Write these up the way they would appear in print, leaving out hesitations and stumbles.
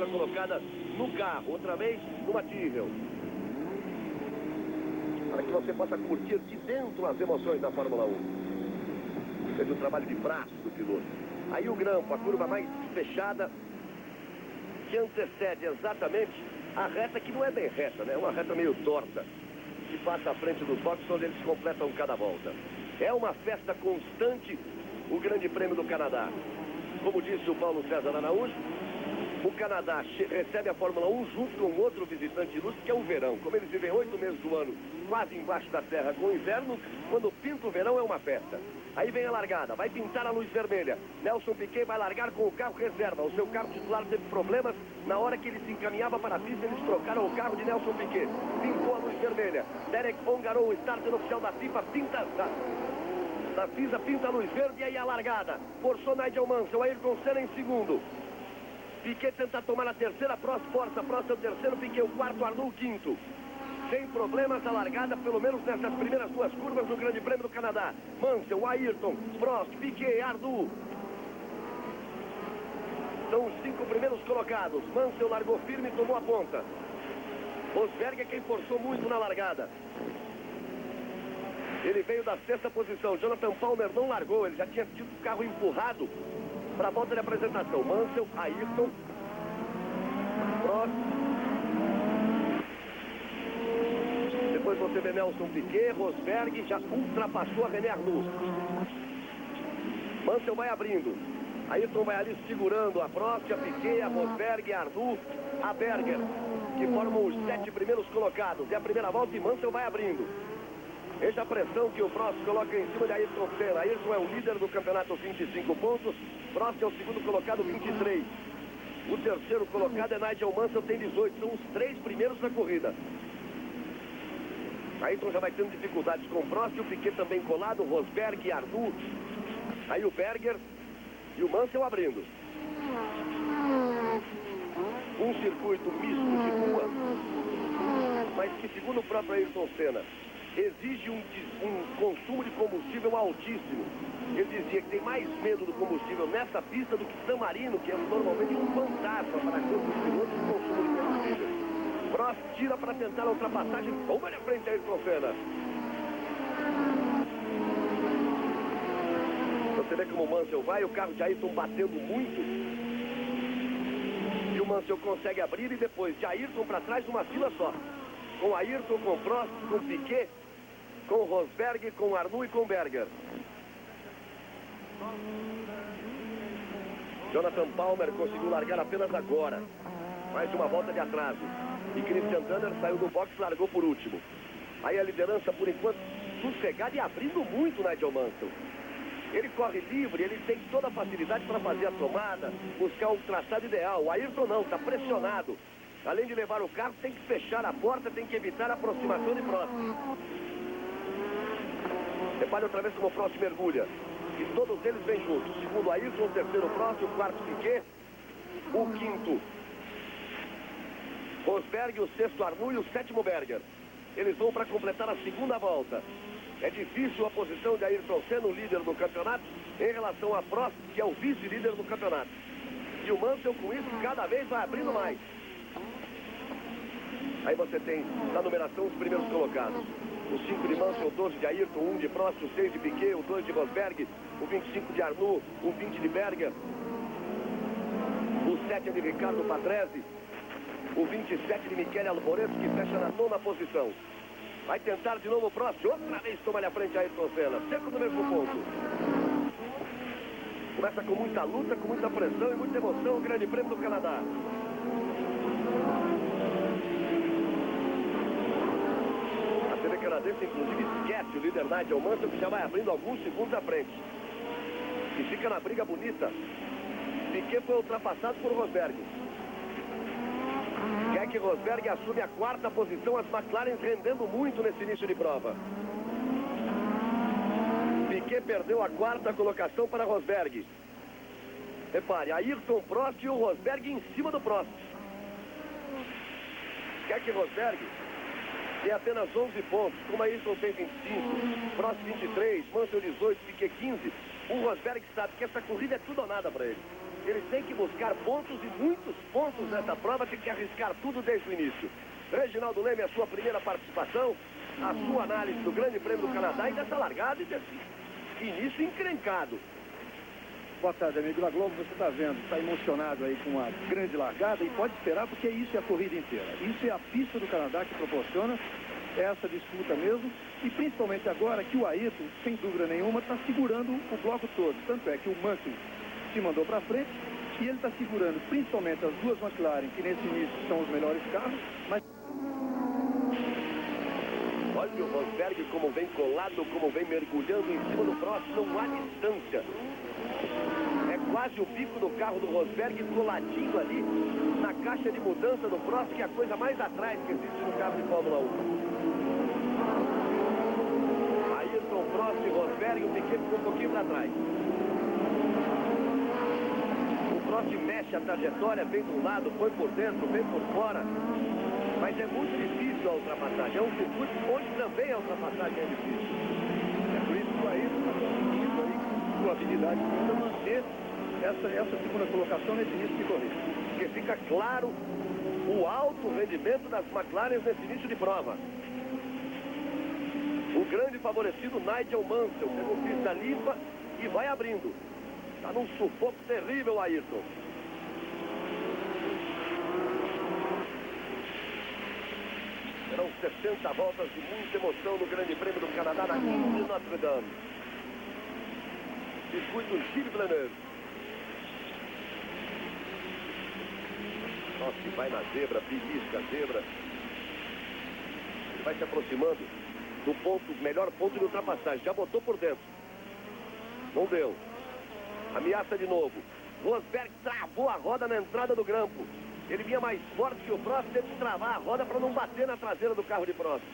terceira colocada no carro, outra vez numa Tyrrell. Para que você possa curtir de dentro as emoções da Fórmula 1. Fez um trabalho de braço do piloto. Aí o grampo, a curva mais fechada, que antecede exatamente a reta, que não é bem reta, né? É uma reta meio torta, que passa à frente dos boxes, onde eles completam cada volta. É uma festa constante, o Grande Prêmio do Canadá. Como disse o Paulo César Araújo, o Canadá recebe a Fórmula 1 junto com outro visitante ilustre, que é o verão. Como eles vivem 8 meses do ano quase embaixo da terra com o inverno, quando pinta o verão é uma festa. Aí vem a largada, vai pintar a luz vermelha. Nelson Piquet vai largar com o carro reserva. O seu carro titular teve problemas. Na hora que ele se encaminhava para a pista, eles trocaram o carro de Nelson Piquet. Pintou a luz vermelha. Derek Ongarou, o starter oficial da FIFA, pinta da FISA, pinta a luz verde. E aí a largada. Forçou Nigel Mansell, Ayrton Senna em segundo. Piquet tenta tomar a terceira, Prost força, Prost é o terceiro, Piquet o quarto, Arnoux o quinto. Sem problemas a largada, pelo menos nessas primeiras duas curvas do Grande Prêmio do Canadá. Mansell, Ayrton, Prost, Piquet, Arnoux. São os 5 primeiros colocados. Mansell largou firme e tomou a ponta. Rosberg é quem forçou muito na largada. Ele veio da 6ª posição. Jonathan Palmer não largou, ele já tinha tido o carro empurrado para a volta de apresentação. Mansell, Ayrton, Prost. Depois você vê Nelson Piquet, Rosberg já ultrapassou a René Arnoux. Mansell vai abrindo. Ayrton vai ali segurando a Prost, a Piquet, a Rosberg, a Arnoux, a Berger, que formam os 7 primeiros colocados. E a primeira volta e Mansell vai abrindo. Veja a pressão que o Prost coloca em cima de Ayrton Senna. Ayrton é o líder do campeonato, 25 pontos. Prost é o segundo colocado, 23. O terceiro colocado é Nigel Mansell, tem 18. São os 3 primeiros da corrida. Ayrton já vai tendo dificuldades com o Prost, o Piquet também colado, Rosberg e Arnoux. Aí o Berger e o Mansell abrindo. Um circuito misto de rua, mas que, segundo o próprio Ayrton Senna, exige um consumo de combustível altíssimo. Ele dizia que tem mais medo do combustível nessa pista do que San Marino, que é normalmente um fantasma para todos os pilotos de consumo de combustível. Prost tira para tentar a ultrapassagem. Toma na frente aí, Ayrton Senna. Você vê como o Mansell vai, o carro de Ayrton batendo muito. E o Mansell consegue abrir e depois de Ayrton para trás uma fila só. Com Ayrton, com Prost, com Piquet, com Rosberg, com Arnoux e com Berger. Jonathan Palmer conseguiu largar apenas agora. Mais uma volta de atraso. E Christian Danner saiu do box e largou por último. Aí a liderança, por enquanto, sossegada e abrindo muito o Nigel Mansell. Ele corre livre, ele tem toda a facilidade para fazer a tomada, buscar um traçado ideal. O Ayrton não, está pressionado. Além de levar o carro, tem que fechar a porta, tem que evitar a aproximação de Prost. Repare outra vez como o Prost mergulha. E todos eles vêm juntos. Segundo Ayrton, o terceiro Prost, o quarto Piquet, o quinto Rosberg, o sexto Arnoux e o sétimo Berger. Eles vão para completar a segunda volta. É difícil a posição de Ayrton Senna, o líder do campeonato, em relação a Prost, que é o vice-líder do campeonato. E o Mansell, com isso, cada vez vai abrindo mais. Aí você tem, na numeração, os primeiros colocados. O 5 de Mansell, o 12 de Ayrton, 1 de Prost, o 6 de Piquet, o 2 de Rosberg, o 25 de Arnoux, o 20 de Berger, o 7 de Ricardo Patrese, o 27 de Michele Alboreto, que fecha na 9ª posição. Vai tentar de novo o Prost, outra vez toma-lhe a frente a Ayrton Senna, sempre no mesmo ponto. Começa com muita luta, com muita pressão e muita emoção o Grande Prêmio do Canadá. A TV canadense, inclusive, esquece o líder Nigel Mansell, que já vai abrindo alguns segundos à frente. E fica na briga bonita. Piquet foi ultrapassado por Rosberg. Quer que Rosberg assume a 4ª posição, as McLaren rendendo muito nesse início de prova. Piquet perdeu a 4ª colocação para Rosberg. Repare, Ayrton, Prost e o Rosberg em cima do Prost. Quer que Rosberg tem apenas 11 pontos, como Ayrton tem 25, Prost 23, Mansell 18, Piquet 15. O Rosberg sabe que essa corrida é tudo ou nada para ele. Eles têm que buscar pontos e muitos pontos nessa prova, tem que arriscar tudo desde o início. Reginaldo Leme, a sua primeira participação, a sua análise do Grande Prêmio do Canadá e dessa largada e desse início encrencado. Boa tarde, amigo da Globo. Você está vendo, está emocionado aí com a grande largada e pode esperar porque isso é a corrida inteira. Isso é a pista do Canadá que proporciona essa disputa mesmo e principalmente agora que o Ayrton, sem dúvida nenhuma, está segurando o bloco todo. Tanto é que o Mansell se mandou para frente e ele está segurando principalmente as duas McLaren, que nesse início são os melhores carros, mas... Olha o Rosberg como vem colado, como vem mergulhando em cima do Prost, não há distância. É quase o bico do carro do Rosberg coladinho ali na caixa de mudança do Prost, que é a coisa mais atrás que existe no carro de Fórmula 1. Ayrton, Prost e Rosberg, o Piquet ficou um pouquinho para trás. O Prost mexe a trajetória, vem de um lado, foi por dentro, vem por fora. Mas é muito difícil a ultrapassagem. É um circuito onde também a ultrapassagem é difícil. É por isso que o Ayrton está conseguindo aí, com sua habilidade, ainda manter essa segunda colocação nesse início de corrida. Porque fica claro o alto rendimento das McLaren nesse início de prova. O grande favorecido Nigel Mansell pegou pista limpa e vai abrindo. Está num sufoco terrível, Ayrton. Serão 60 voltas de muita emoção no Grande Prêmio do Canadá na Ilha de Notre Dame. Circuito Gilles Villeneuve. Nossa, vai na zebra, belisca a zebra. Ele vai se aproximando do ponto, melhor ponto de ultrapassagem. Já botou por dentro. Não deu. Ameaça de novo. Rosberg travou a roda na entrada do grampo. Ele vinha mais forte que o Prost, teve que travar a roda para não bater na traseira do carro de Prost.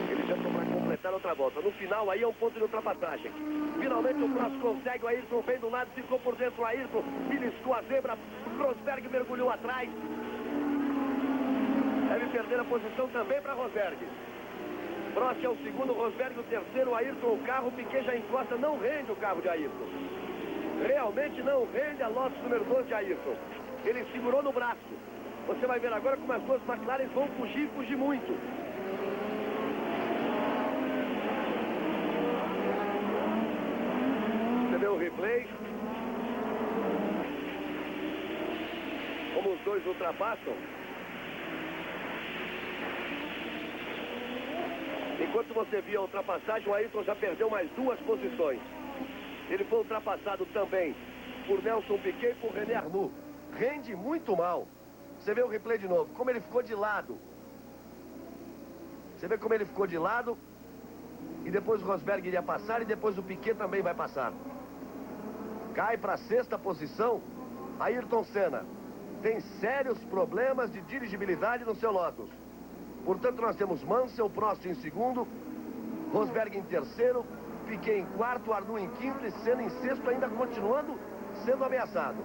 Ele já para completar outra volta. No final, aí é um ponto de ultrapassagem. Finalmente o Prost consegue, o Ayrton vem do lado, ficou por dentro, o Ayrton beliscou a zebra, Rosberg mergulhou atrás. Deve perder a posição também para Rosberg. Prost é o segundo, Rosberg o terceiro, Ayrton o carro, o Piquet já encosta, não rende o carro de Ayrton. Realmente não rende a Lotus número 12 de Ayrton. Ele segurou no braço. Você vai ver agora como as duas McLaren vão fugir muito. Você vê o replay. Como os dois ultrapassam. Enquanto você via a ultrapassagem, o Ayrton já perdeu mais 2 posições. Ele foi ultrapassado também por Nelson Piquet e por René Arnoux. Rende muito mal. Você vê o replay de novo, como ele ficou de lado. Você vê como ele ficou de lado. E depois o Rosberg iria passar e depois o Piquet também vai passar. Cai para a 6ª posição Ayrton Senna. Tem sérios problemas de dirigibilidade no seu Lotus. Portanto, nós temos Mansell, Prost em segundo, Rosberg em terceiro, Piquet em quarto, Arnoux em quinto e Senna em sexto, ainda continuando sendo ameaçado.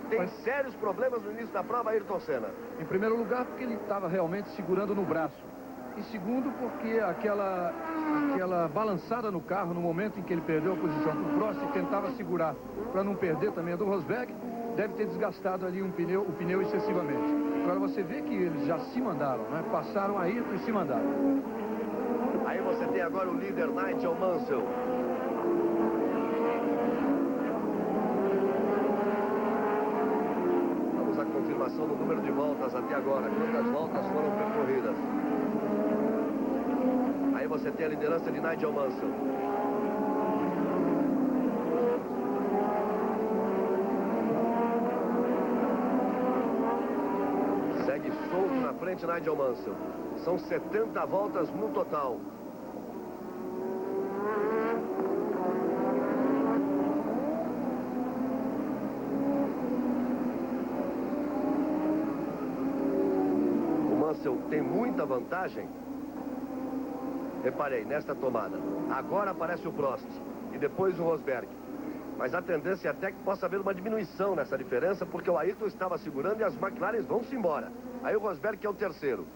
Tem sérios problemas no início da prova, Ayrton Senna. Em primeiro lugar, porque ele estava realmente segurando no braço. E segundo, porque aquela balançada no carro, no momento em que ele perdeu a posição para o Prost e tentava segurar para não perder também a do Rosberg, deve ter desgastado ali o pneu excessivamente. Agora você vê que eles já se mandaram, né? Passaram a Ayrton e se mandaram. Aí você tem agora o líder Nigel Mansell. Vamos à confirmação do número de voltas até agora. Quantas voltas foram percorridas? Aí você tem a liderança de Nigel Mansell. Segue solto na frente Nigel Mansell. São 70 voltas no total. O Mansell tem muita vantagem. Reparei, nesta tomada. Agora aparece o Prost e depois o Rosberg. Mas a tendência é até que possa haver uma diminuição nessa diferença, porque o Ayrton estava segurando e as McLaren vão-se embora. Aí o Rosberg, que é o terceiro.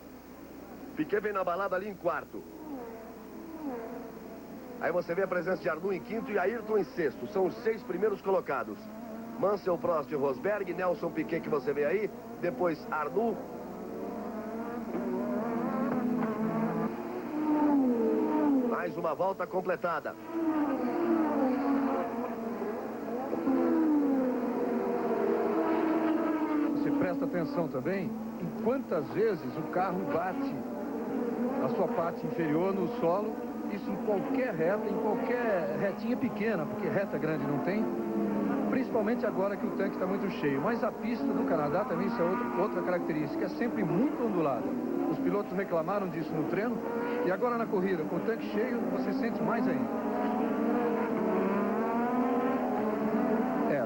Piquet vem na balada ali em quarto. Aí você vê a presença de Arnoux em quinto e Ayrton em sexto. São os 6 primeiros colocados. Mansell, Prost e Rosberg, Nelson Piquet que você vê aí, depois Arnoux. Mais uma volta completada. Você presta atenção também em quantas vezes o carro bate a sua parte inferior no solo, isso em qualquer reta, em qualquer retinha pequena, porque reta grande não tem, principalmente agora que o tanque está muito cheio. Mas a pista do Canadá também, isso é outra característica, é sempre muito ondulada. Os pilotos reclamaram disso no treino, e agora na corrida, com o tanque cheio, você sente mais ainda.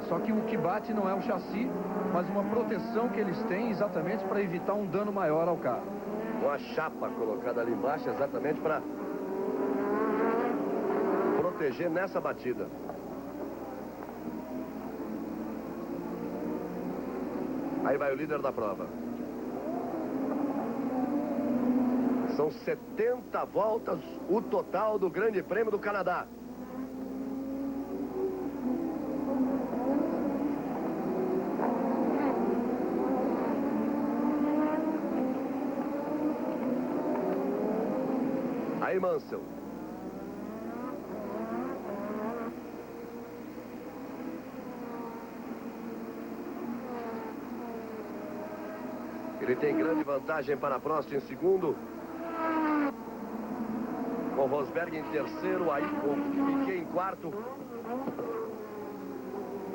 Só que o que bate não é o chassi, mas uma proteção que eles têm exatamente para evitar um dano maior ao carro. Uma chapa colocada ali embaixo exatamente para proteger nessa batida. Aí vai o líder da prova. São 70 voltas o total do Grande Prêmio do Canadá. Aí Mansell. Ele tem grande vantagem para Prost em segundo. Com Rosberg em terceiro, aí com Piquet em quarto.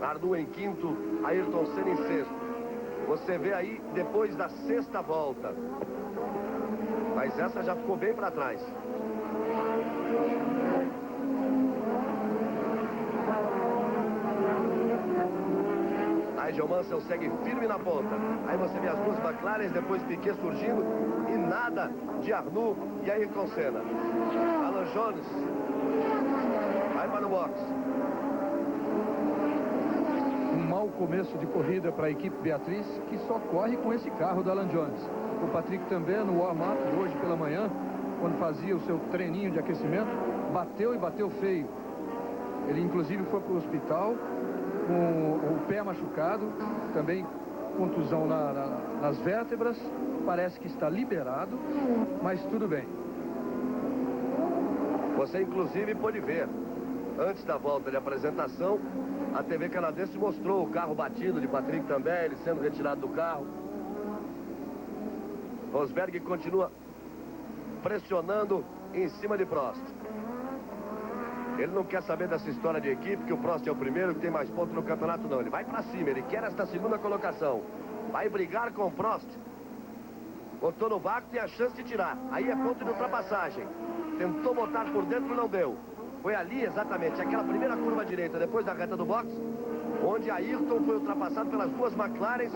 Arnoux em quinto, Ayrton Senna em sexto. Você vê aí depois da sexta volta. Mas essa já ficou bem para trás. Nigel Mansell segue firme na ponta. Aí você vê as duas McLaren, depois Piquet surgindo e nada de Arnoux e Ayrton Senna. Alan Jones vai para o box. Um mau começo de corrida para a equipe Beatriz, que só corre com esse carro do Alan Jones. O Patrick também no warm-up hoje pela manhã, quando fazia o seu treininho de aquecimento, bateu e bateu feio. Ele inclusive foi para o hospital com o pé machucado, também contusão nas vértebras, parece que está liberado, mas tudo bem. Você inclusive pôde ver, antes da volta de apresentação, a TV canadense mostrou o carro batido de Patrick também, ele sendo retirado do carro. Rosberg continua pressionando em cima de Prost. Ele não quer saber dessa história de equipe, que o Prost é o primeiro, que tem mais pontos no campeonato, não. Ele vai para cima, ele quer esta segunda colocação. Vai brigar com o Prost. Botou no vácuo, tem a chance de tirar. Aí é ponto de ultrapassagem. Tentou botar por dentro, não deu. Foi ali, exatamente, aquela primeira curva à direita, depois da reta do box, onde Ayrton foi ultrapassado pelas duas McLarens.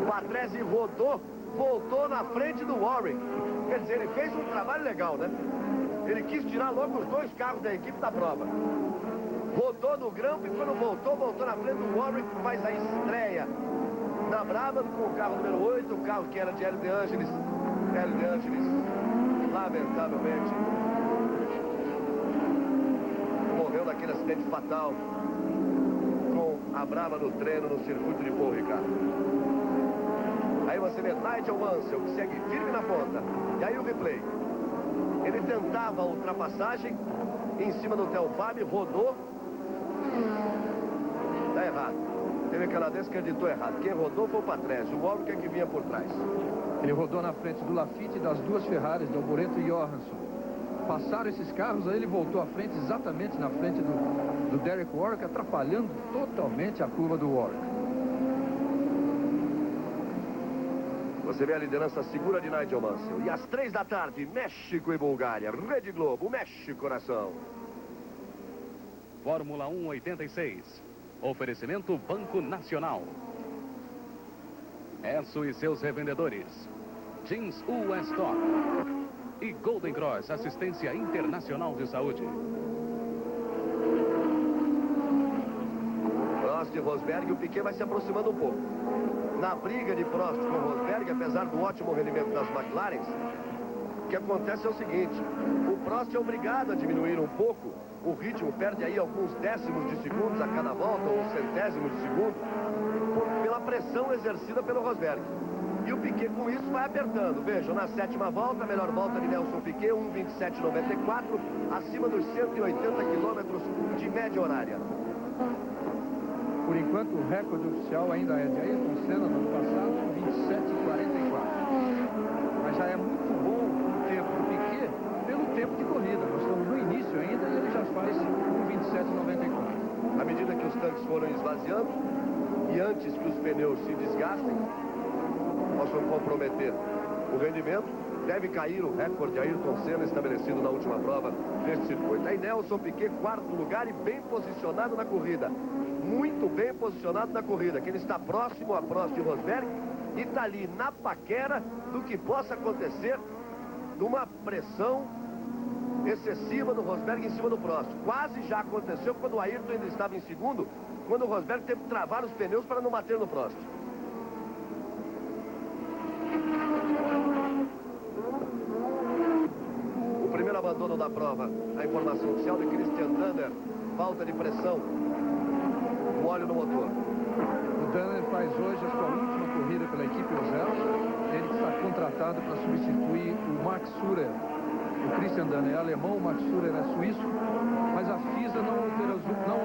Patrese rodou, voltou na frente do Warwick. Quer dizer, ele fez um trabalho legal, né? Ele quis tirar logo os dois carros da equipe da prova. Rodou no grampo e quando voltou na frente do Warwick, faz a estreia na Brabham com o carro número 8, o carro que era de Hélio de Angelis. Hélio de Angelis, lamentavelmente, morreu naquele acidente fatal com a Brabham no treino no circuito de Paul Ricard. Aí você vê Nigel Mansell, que segue firme na ponta. E aí o replay. Ele tentava a ultrapassagem em cima do Theo Fabi, rodou. Tá errado. Teve canadense que acreditou errado. Quem rodou foi o Patrese, o Warwick é que vinha por trás. Ele rodou na frente do Lafitte e das duas Ferraris, do Alboreto e Johansson. Passaram esses carros, aí ele voltou à frente, exatamente na frente do Derek Warwick, atrapalhando totalmente a curva do Warwick. Você vê a liderança segura de Nigel Mansell. E às 3 da tarde, México e Bulgária. Rede Globo, mexe coração. Fórmula 1 86. Oferecimento Banco Nacional. Esso e seus revendedores. Jeans US Top. E Golden Cross, assistência internacional de saúde. Prost e Rosberg, o Piquet vai se aproximando um pouco. Na briga de Prost com Rosberg, apesar do ótimo rendimento das McLarens, que acontece é o seguinte, o Prost é obrigado a diminuir um pouco o ritmo, perde aí alguns décimos de segundos a cada volta, ou centésimos de segundo, pela pressão exercida pelo Rosberg. E o Piquet com isso vai apertando. Vejam, na sétima volta, a melhor volta de Nelson Piquet, 1:27,94, acima dos 180 quilômetros de média horária. Por enquanto, o recorde oficial ainda é de Ayrton Senna no ano passado, 27,44. Mas já é muito bom o tempo do Piquet pelo tempo de corrida. Nós estamos no início ainda e ele já faz 1:27,94. À medida que os tanques foram esvaziando e antes que os pneus se desgastem, possam comprometer o rendimento, deve cair o recorde de Ayrton Senna estabelecido na última prova deste circuito. Aí Nelson Piquet, quarto lugar e bem posicionado na corrida. Muito bem posicionado na corrida, que ele está próximo a Prost e Rosberg e está ali na paquera do que possa acontecer de uma pressão excessiva do Rosberg em cima do Prost. Quase já aconteceu quando o Ayrton ainda estava em segundo, quando o Rosberg teve que travar os pneus para não bater no Prost. O primeiro abandono da prova, a informação oficial de Christian Danner, falta de pressão, o óleo no motor. O Danner faz hoje a sua última corrida pela equipe Osel. Ele está contratado para substituir o Max Surer. O Christian Danner é alemão, o Max Surer é suíço, mas a FISA não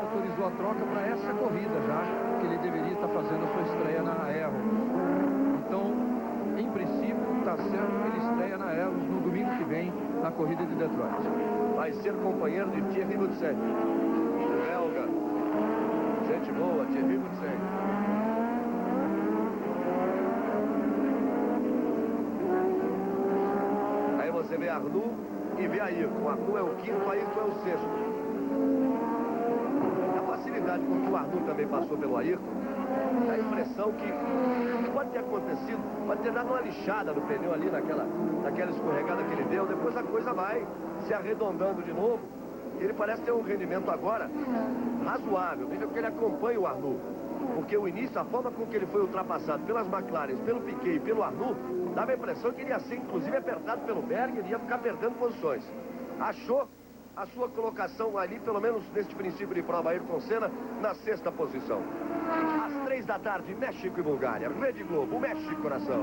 autorizou a troca para essa corrida já, que ele deveria estar fazendo a sua estreia na Aero. Então, em princípio, está certo que ele estreia na Aero no domingo que vem, na corrida de Detroit. Vai ser companheiro de Thierry Boutsen, belga. Gente boa, Thierry Boutsen. Aí você vê Arnoux e vê Ayrton. Arnoux é o quinto, Ayrton é o sexto. A facilidade com que o Arnoux também passou pelo Ayrton, dá a impressão que pode ter acontecido, pode ter dado uma lixada no pneu ali naquela escorregada que ele deu. Depois a coisa vai se arredondando de novo. Ele parece ter um rendimento agora razoável, mesmo que ele acompanhe o Arnoux. Porque o início, a forma com que ele foi ultrapassado pelas McLaren, pelo Piquet e pelo Arnoux, dava a impressão que ele ia ser inclusive apertado pelo Berger, ele ia ficar perdendo posições. Achou a sua colocação ali, pelo menos neste princípio de prova, Ayrton Senna, na sexta posição. Às 3 da tarde, México e Bulgária. Rede Globo, México Coração.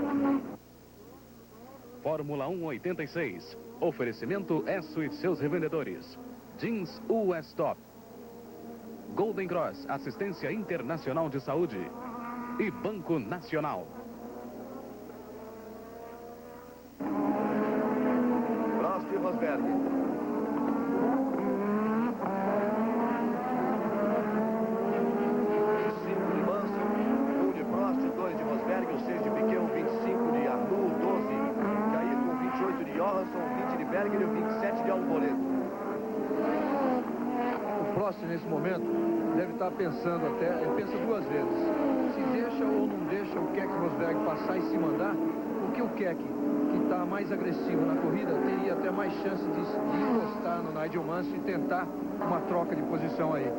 Fórmula 1 86. Oferecimento Esso e seus revendedores. Jeans US Top. Golden Cross, Assistência Internacional de Saúde. E Banco Nacional. Prost e Rosberg. O 6 de Piquet, o 25 de Arnoux, o 12 de Ayrton, o 28 de Johansson, o 20 de Berger e o 27 de Alboreto. O Prost, nesse momento, deve estar pensando até, ele pensa duas vezes, se deixa ou não deixa o Keck Rosberg passar e se mandar, porque o Keck, que está mais agressivo na corrida, teria até mais chance de encostar no Nigel Mansell e tentar uma troca de posição aí,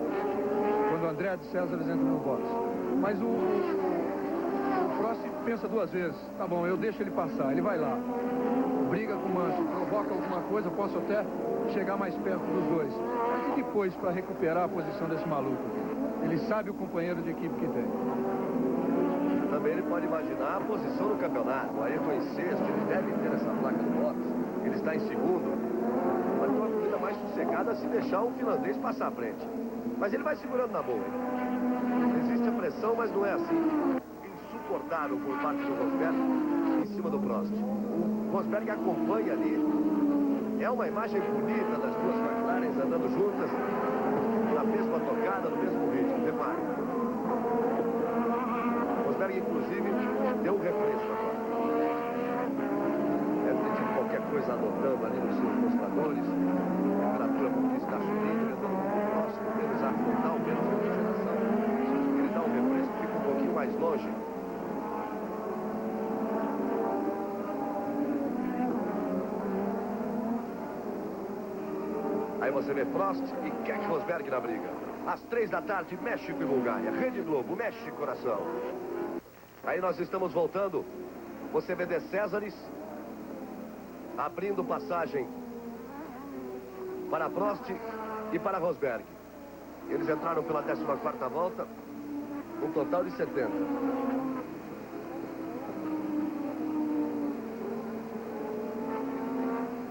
quando o André de César entra no box. Mas o Prost pensa duas vezes, tá bom, eu deixo ele passar, ele vai lá, briga com o Mansell, provoca alguma coisa, posso até chegar mais perto dos dois. Mas e depois para recuperar a posição desse maluco? Ele sabe o companheiro de equipe que tem. Também ele pode imaginar a posição no campeonato. O Ayrton em sexto, ele deve ter essa placa no box, ele está em segundo. Vai ter uma corrida mais sossegada se deixar o finlandês passar à frente. Mas ele vai segurando na boa. Existe a pressão, mas não é assim. Insuportável por parte do Rosberg em cima do Prost. O Rosberg acompanha ali. É uma imagem bonita das duas McLaren andando juntas na mesma tocada, no mesmo ritmo. Repare. Rosberg, inclusive, deu um refresco agora. Deve ter tido qualquer coisa anotando ali nos seus mostradores. A temperatura porque está subindo, ele andando próximo, menos ar frontal, menos refrigeração. Ele dá um refresco, fica um pouquinho mais longe. Aí você vê Prost e Keck Rosberg na briga. Às 3 da tarde, México e Bulgária. Rede Globo, México Coração. Aí nós estamos voltando. Você vê De Césares abrindo passagem para Prost e para Rosberg. Eles entraram pela 14ª volta, um total de 70.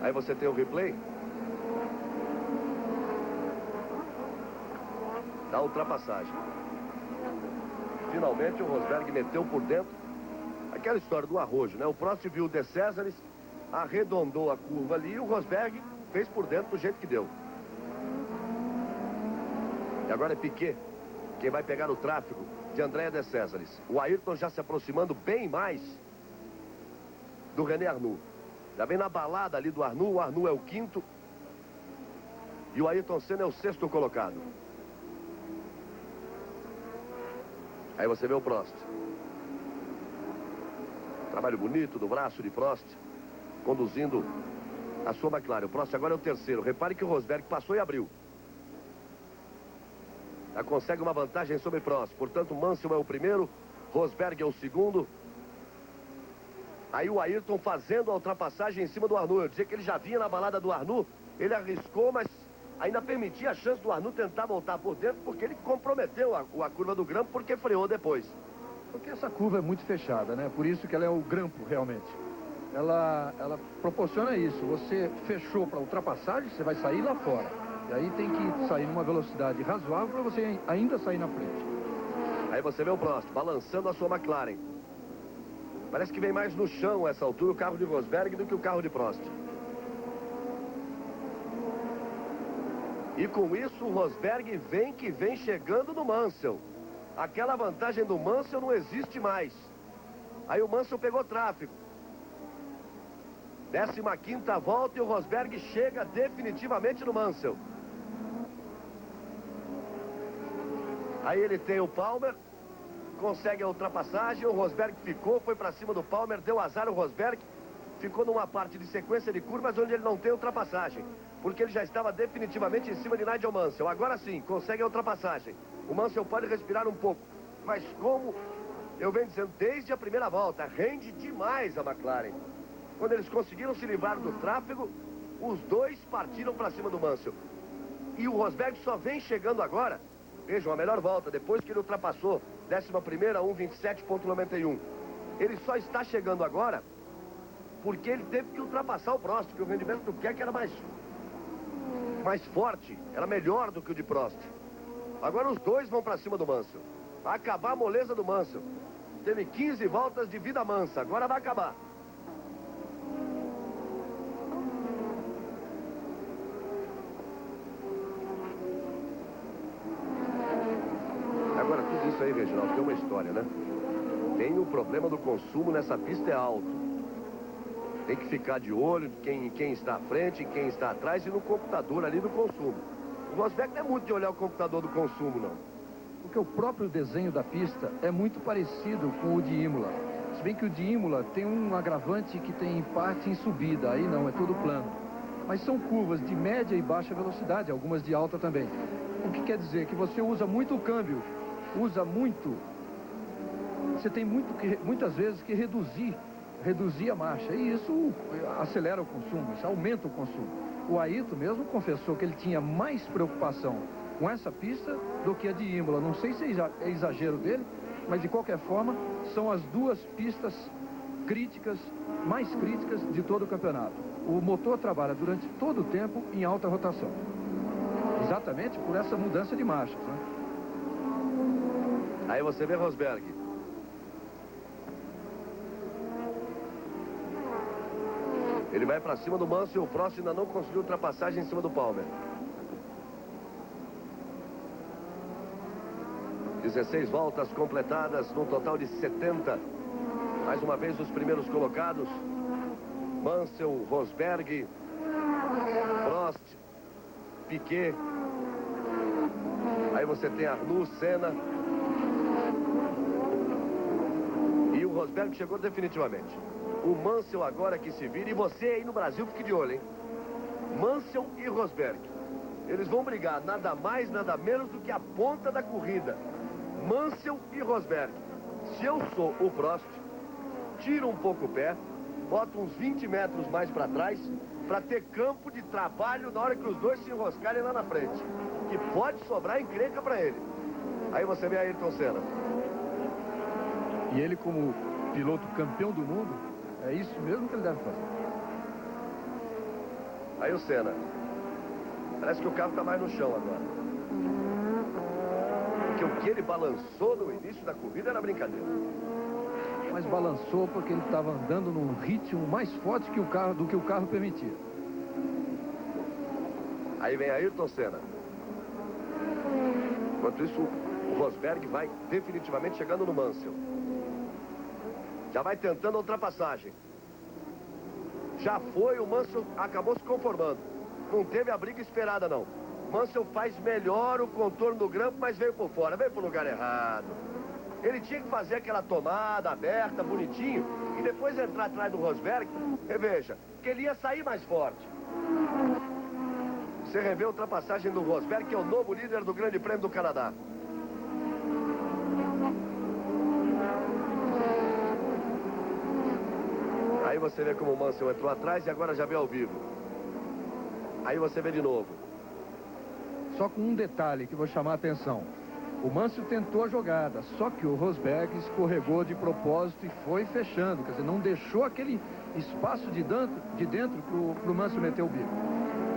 Aí você tem o replay da ultrapassagem. Finalmente o Rosberg meteu por dentro. Aquela história do arrojo, né? O Prost viu o De Cesaris, arredondou a curva ali e o Rosberg fez por dentro do jeito que deu. E agora é Piquet quem vai pegar o tráfego de Andrea De Cesaris. O Ayrton já se aproximando bem mais do René Arnoux. Já vem na balada ali do Arnoux. O Arnoux é o 5º e o Ayrton Senna é o 6º colocado. Aí você vê o Prost. Trabalho bonito do braço de Prost, conduzindo a sua McLaren. O Prost agora é o 3º. Repare que o Rosberg passou e abriu. Já consegue uma vantagem sobre Prost. Portanto, Mansell é o 1º, Rosberg é o 2º. Aí o Ayrton fazendo a ultrapassagem em cima do Arnoux. Eu dizia que ele já vinha na balada do Arnoux. Ele arriscou, mas ainda permitia a chance do Arnoux tentar voltar por dentro, porque ele comprometeu a curva do grampo, porque freou depois. Porque essa curva é muito fechada, né? Por isso que ela é o grampo, realmente. Ela proporciona isso. Você fechou para ultrapassagem, você vai sair lá fora. E aí tem que sair numa velocidade razoável para você ainda sair na frente. Aí você vê o Prost balançando a sua McLaren. Parece que vem mais no chão essa altura o carro de Rosberg do que o carro de Prost. E com isso o Rosberg vem chegando no Mansell. Aquela vantagem do Mansell não existe mais. Aí o Mansell pegou tráfego. 15ª volta e o Rosberg chega definitivamente no Mansell. Aí ele tem o Palmer, consegue a ultrapassagem, o Rosberg ficou, foi para cima do Palmer, deu azar o Rosberg, ficou numa parte de sequência de curvas onde ele não tem ultrapassagem, porque ele já estava definitivamente em cima de Nigel Mansell. Agora sim, consegue a ultrapassagem. O Mansell pode respirar um pouco, mas como eu venho dizendo desde a primeira volta, rende demais a McLaren. Quando eles conseguiram se livrar do tráfego, os dois partiram para cima do Mansell. E o Rosberg só vem chegando agora. Vejam, a melhor volta, depois que ele ultrapassou 11ª, 1:27.91. Ele só está chegando agora porque ele teve que ultrapassar o Prost, porque o rendimento do Keck era mais forte, era melhor do que o de Prost. Agora os dois vão para cima do Mansell. Vai acabar a moleza do Mansell. Teve 15 voltas de vida mansa, agora vai acabar. Agora, tudo isso aí, Reginaldo, tem uma história, né? Tem o problema do consumo nessa pista é alto. Tem que ficar de olho em quem está à frente, em quem está atrás e no computador ali do consumo. O Rosberg não é muito de olhar o computador do consumo, não. Porque o próprio desenho da pista é muito parecido com o de Imola. Se bem que o de Imola tem um agravante que tem parte em subida, aí não, é tudo plano. Mas são curvas de média e baixa velocidade, algumas de alta também. O que quer dizer? Que você usa muito o câmbio, você tem muitas vezes que reduzir a marcha, e isso acelera o consumo, isso aumenta o consumo. O Ayrton mesmo confessou que ele tinha mais preocupação com essa pista do que a de Imola. Não sei se é exagero dele, mas de qualquer forma são as duas pistas mais críticas de todo o campeonato. O motor trabalha durante todo o tempo em alta rotação, exatamente por essa mudança de marchas, né? Aí você vê Rosberg. Ele vai para cima do Mansell e o Prost ainda não conseguiu ultrapassagem em cima do Palmer. 16 voltas completadas, num total de 70. Mais uma vez os primeiros colocados. Mansell, Rosberg, Prost, Piquet. Aí você tem Arnoux, Senna. E o Rosberg chegou definitivamente. O Mansell agora que se vira. E você aí no Brasil, fique de olho, hein? Mansell e Rosberg. Eles vão brigar nada mais, nada menos do que a ponta da corrida. Mansell e Rosberg. Se eu sou o Prost, tiro um pouco o pé bota uns 20 metros mais para trás para ter campo de trabalho na hora que os dois se enroscarem lá na frente. Que pode sobrar encrenca para ele. Aí você vê Ayrton Senna. E ele, como piloto campeão do mundo, é isso mesmo que ele deve fazer. Aí o Senna. Parece que o carro está mais no chão agora. Porque o que ele balançou no início da corrida era brincadeira. Mas balançou porque ele estava andando num ritmo mais forte que do que o carro permitia. Aí vem Ayrton Senna. Enquanto isso, o Rosberg vai definitivamente chegando no Mansell. Já vai tentando a ultrapassagem. Já foi, o Mansell acabou se conformando. Não teve a briga esperada, não. Mansell faz melhor o contorno do grampo, mas veio por fora, veio pro lugar errado. Ele tinha que fazer aquela tomada aberta, bonitinho, e depois entrar atrás do Rosberg. E veja, que ele ia sair mais forte. Você revê a ultrapassagem do Rosberg, que é o novo líder do Grande Prêmio do Canadá. Aí você vê como o Mansell entrou atrás e agora já vê ao vivo. Aí você vê de novo. Só com um detalhe que vou chamar a atenção. O Mansell tentou a jogada, só que o Rosberg escorregou de propósito e foi fechando. Quer dizer, não deixou aquele espaço de dentro pro Mansell meter o bico.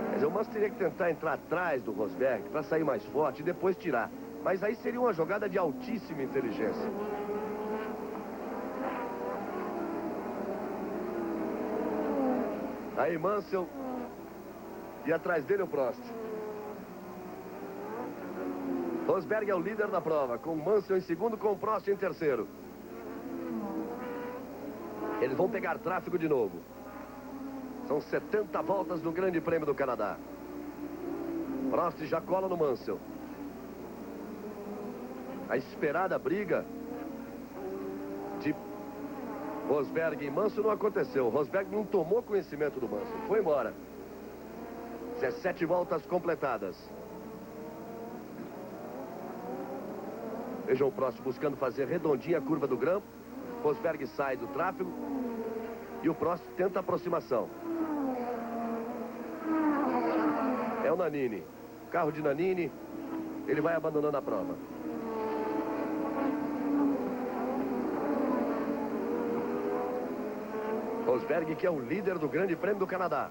Quer dizer, o Mansell teria que tentar entrar atrás do Rosberg para sair mais forte e depois tirar. Mas aí seria uma jogada de altíssima inteligência. Aí Mansell e atrás dele o Prost. Rosberg é o líder da prova, com Mansell em segundo, com o Prost em terceiro. Eles vão pegar tráfego de novo. São 70 voltas do Grande Prêmio do Canadá. Prost já cola no Mansell. A esperada briga de Rosberg e Mansell não aconteceu. Rosberg não tomou conhecimento do Mansell. Foi embora. 17 voltas completadas. Vejam o Prost buscando fazer redondinha a curva do grampo. Rosberg sai do tráfego. E o Prost tenta a aproximação. É o Nannini. Carro de Nannini. Ele vai abandonando a prova. Rosberg, que é o líder do Grande Prêmio do Canadá.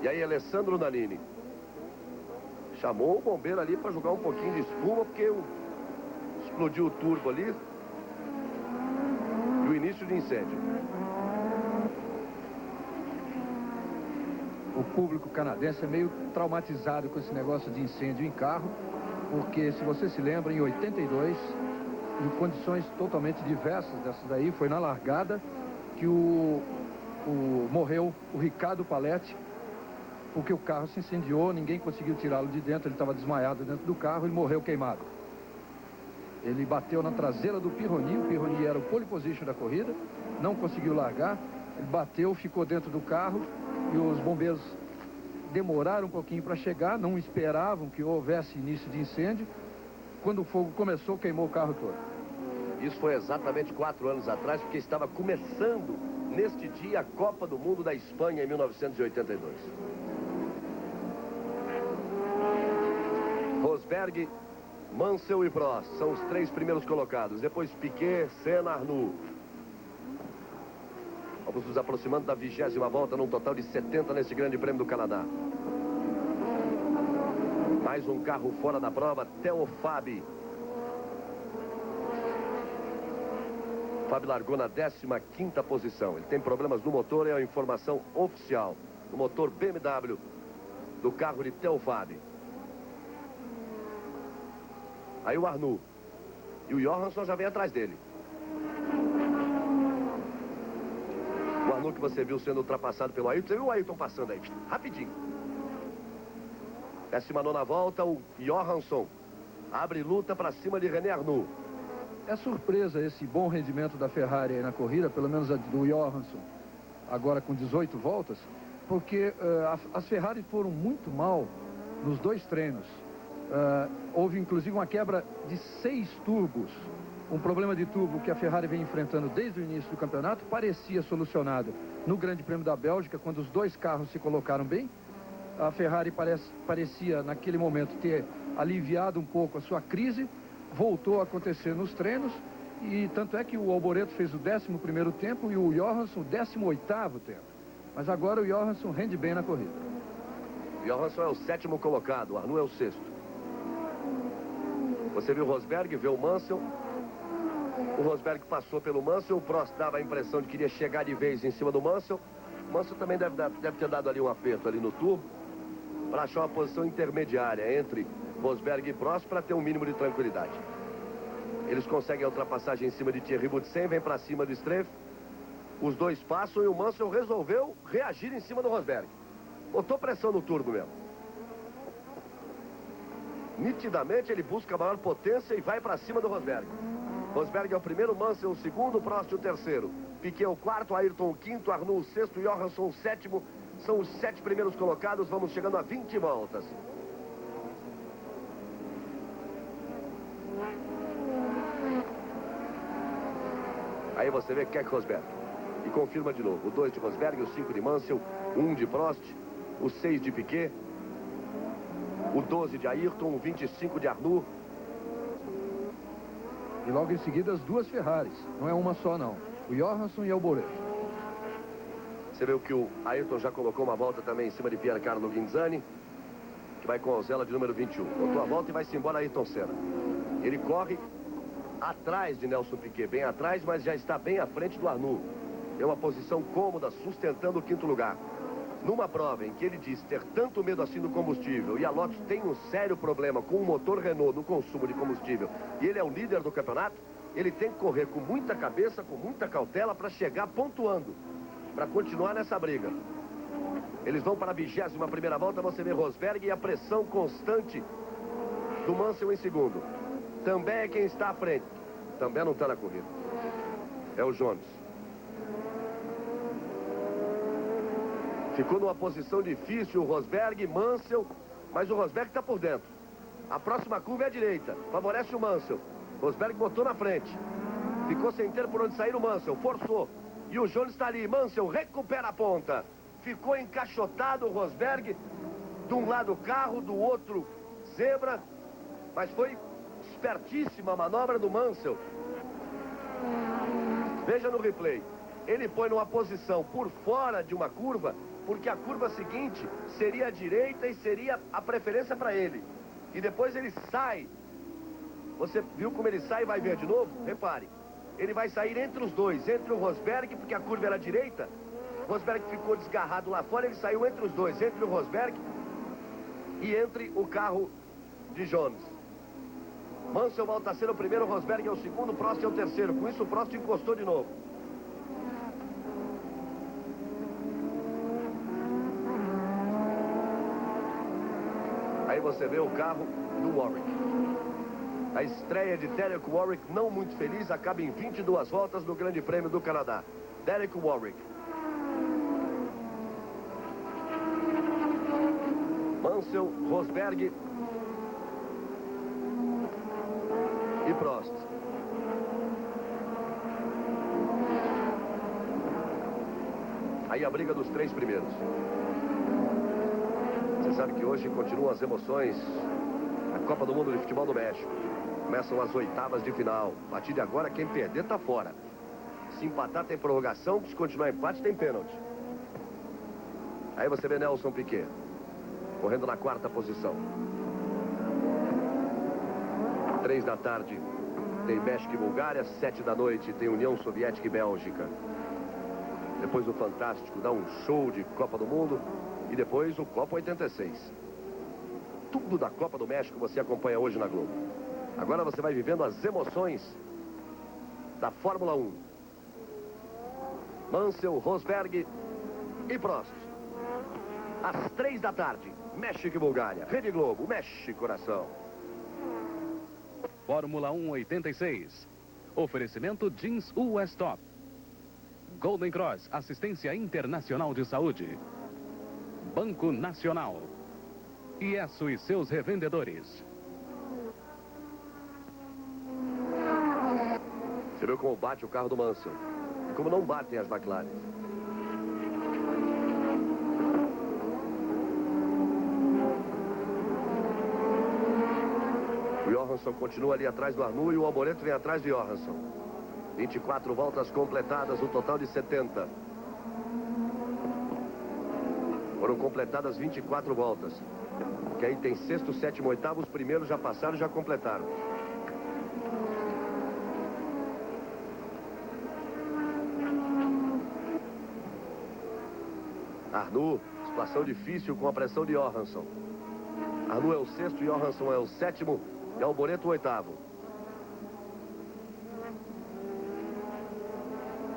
E aí, Alessandro Nannini. Chamou o bombeiro ali para jogar um pouquinho de espuma, porque explodiu o turbo ali. E o início de incêndio. O público canadense é meio traumatizado com esse negócio de incêndio em carro, porque, se você se lembra, em 82, em condições totalmente diversas dessas daí, foi na largada que morreu o Ricardo Paletti, porque o carro se incendiou, ninguém conseguiu tirá-lo de dentro, ele estava desmaiado dentro do carro e morreu queimado. Ele bateu na traseira do Pironi, o Pironi era o pole position da corrida, não conseguiu largar, ele bateu, ficou dentro do carro e os bombeiros demoraram um pouquinho para chegar, não esperavam que houvesse início de incêndio. Quando o fogo começou, queimou o carro todo. Isso foi exatamente 4 anos atrás, porque estava começando neste dia a Copa do Mundo da Espanha em 1982. Rosberg, Mansell e Prost são os 3 primeiros colocados. Depois Piquet, Senna, Arnoux. Vamos nos aproximando da 20ª volta, num total de 70 nesse Grande Prêmio do Canadá. Mais um carro fora da prova, Theo Fabi. Fabi largou na 15ª posição. Ele tem problemas no motor, é a informação oficial. No motor BMW do carro de Theo Fabi. Aí o Arnoux. E o Johansson já vem atrás dele. O Arnoux que você viu sendo ultrapassado pelo Ayrton. Você viu o Ayrton passando aí? Rapidinho. 19ª volta, o Johansson abre luta para cima de René Arnoux. É surpresa esse bom rendimento da Ferrari aí na corrida, pelo menos a do Johansson, agora com 18 voltas, porque as Ferrari foram muito mal nos 2 treinos. Houve inclusive uma quebra de 6 turbos Um problema de tubo que a Ferrari vem enfrentando desde o início do campeonato parecia solucionado no Grande Prêmio da Bélgica, quando os dois carros se colocaram bem. A Ferrari parecia, naquele momento, ter aliviado um pouco a sua crise. Voltou a acontecer nos treinos. E tanto é que o Alboreto fez o 11º tempo e o Johansson o 18º tempo. Mas agora o Johansson rende bem na corrida. O Johansson é o 7º colocado, o Arnoux é o 6º. Você viu o Rosberg, vê o Mansell. O Rosberg passou pelo Mansell, o Prost dava a impressão de que iria chegar de vez em cima do Mansell. O Mansell também deve ter dado ali um aperto ali no turbo, para achar uma posição intermediária entre Rosberg e Prost, para ter um mínimo de tranquilidade. Eles conseguem a ultrapassagem em cima de Thierry Boutsen, vem para cima do Streff. Os dois passam e o Mansell resolveu reagir em cima do Rosberg. Botou pressão no turbo mesmo. Nitidamente ele busca maior potência e vai para cima do Rosberg. Rosberg é o primeiro, Mansell o segundo, Prost o terceiro. Piquet o quarto, Ayrton o quinto, Arnoux o sexto, Johansson o sétimo. São os 7 primeiros colocados, vamos chegando a 20 voltas. Aí você vê Keck Rosberg. E confirma de novo. O 2 de Rosberg, o 5 de Mansell, o 1 de Prost, o 6 de Piquet, o 12 de Ayrton, o 25 de Arnoux. E logo em seguida as duas Ferraris. Não é uma só, não. O Johansson e o Alboreto. Você viu que o Ayrton já colocou uma volta também em cima de Piercarlo Ghinzani, que vai com a Osella de número 21. Botou a volta e vai-se embora Ayrton Senna. Ele corre atrás de Nelson Piquet, bem atrás, mas já está bem à frente do Arnoux. É uma posição cômoda, sustentando o 5º lugar. Numa prova em que ele diz ter tanto medo assim do combustível, e a Lotus tem um sério problema com o motor Renault no consumo de combustível, e ele é o líder do campeonato, ele tem que correr com muita cabeça, com muita cautela, para chegar pontuando, para continuar nessa briga. Eles vão para a 21ª volta, você vê Rosberg e a pressão constante do Mansell em segundo. Também é quem está à frente. Também não está na corrida. É o Jones. Ficou numa posição difícil o Rosberg, Mansell, mas o Rosberg está por dentro. A próxima curva é a direita, favorece o Mansell. Rosberg botou na frente. Ficou sem ter por onde sair o Mansell, forçou. E o Jones está ali, Mansell recupera a ponta. Ficou encaixotado o Rosberg, de um lado carro, do outro zebra, mas foi espertíssima a manobra do Mansell. Veja no replay. Ele põe numa posição por fora de uma curva, porque a curva seguinte seria a direita e seria a preferência para ele. E depois ele sai. Você viu como ele sai e vai ver de novo? Repare. Ele vai sair entre os dois, entre o Rosberg, porque a curva era à direita. O Rosberg ficou desgarrado lá fora, ele saiu entre os dois, entre o Rosberg e entre o carro de Jones. Mansell volta a ser o primeiro, Rosberg é o segundo, Prost é o terceiro. Com isso o Prost encostou de novo. Aí você vê o carro do Warwick. A estreia de Derek Warwick, não muito feliz, acaba em 22 voltas no Grande Prêmio do Canadá. Derek Warwick. Mansell, Rosberg e Prost. Aí a briga dos 3 primeiros. Você sabe que hoje continuam as emoções na Copa do Mundo de Futebol do México. Começam as 8avas de final. A partir de agora, quem perder tá fora. Se empatar tem prorrogação, se continuar empate tem pênalti. Aí você vê Nelson Piquet correndo na 4ª posição. 3 da tarde tem México e Bulgária, 7 da noite tem União Soviética e Bélgica. Depois o Fantástico dá um show de Copa do Mundo e depois o Copa 86. Tudo da Copa do México você acompanha hoje na Globo. Agora você vai vivendo as emoções da Fórmula 1. Mansell, Rosberg e Prost. Às 3 da tarde, México e Bulgária. Rede Globo, mexe coração. Fórmula 1 86. Oferecimento Jeans US Top. Golden Cross, assistência internacional de saúde. Banco Nacional. IESO e seus revendedores. Você viu como bate o carro do Mansell. E como não batem as McLaren. O Johansson continua ali atrás do Arnoux e o Alboreto vem atrás do Johansson. 24 voltas completadas, um total de 70. Foram completadas 24 voltas. Que aí tem sexto, sétimo, oitavo, os primeiros já passaram, já completaram. Arnoux, situação difícil com a pressão de Johansson. Arnoux é o sexto, Johansson é o sétimo e Alboreto o oitavo.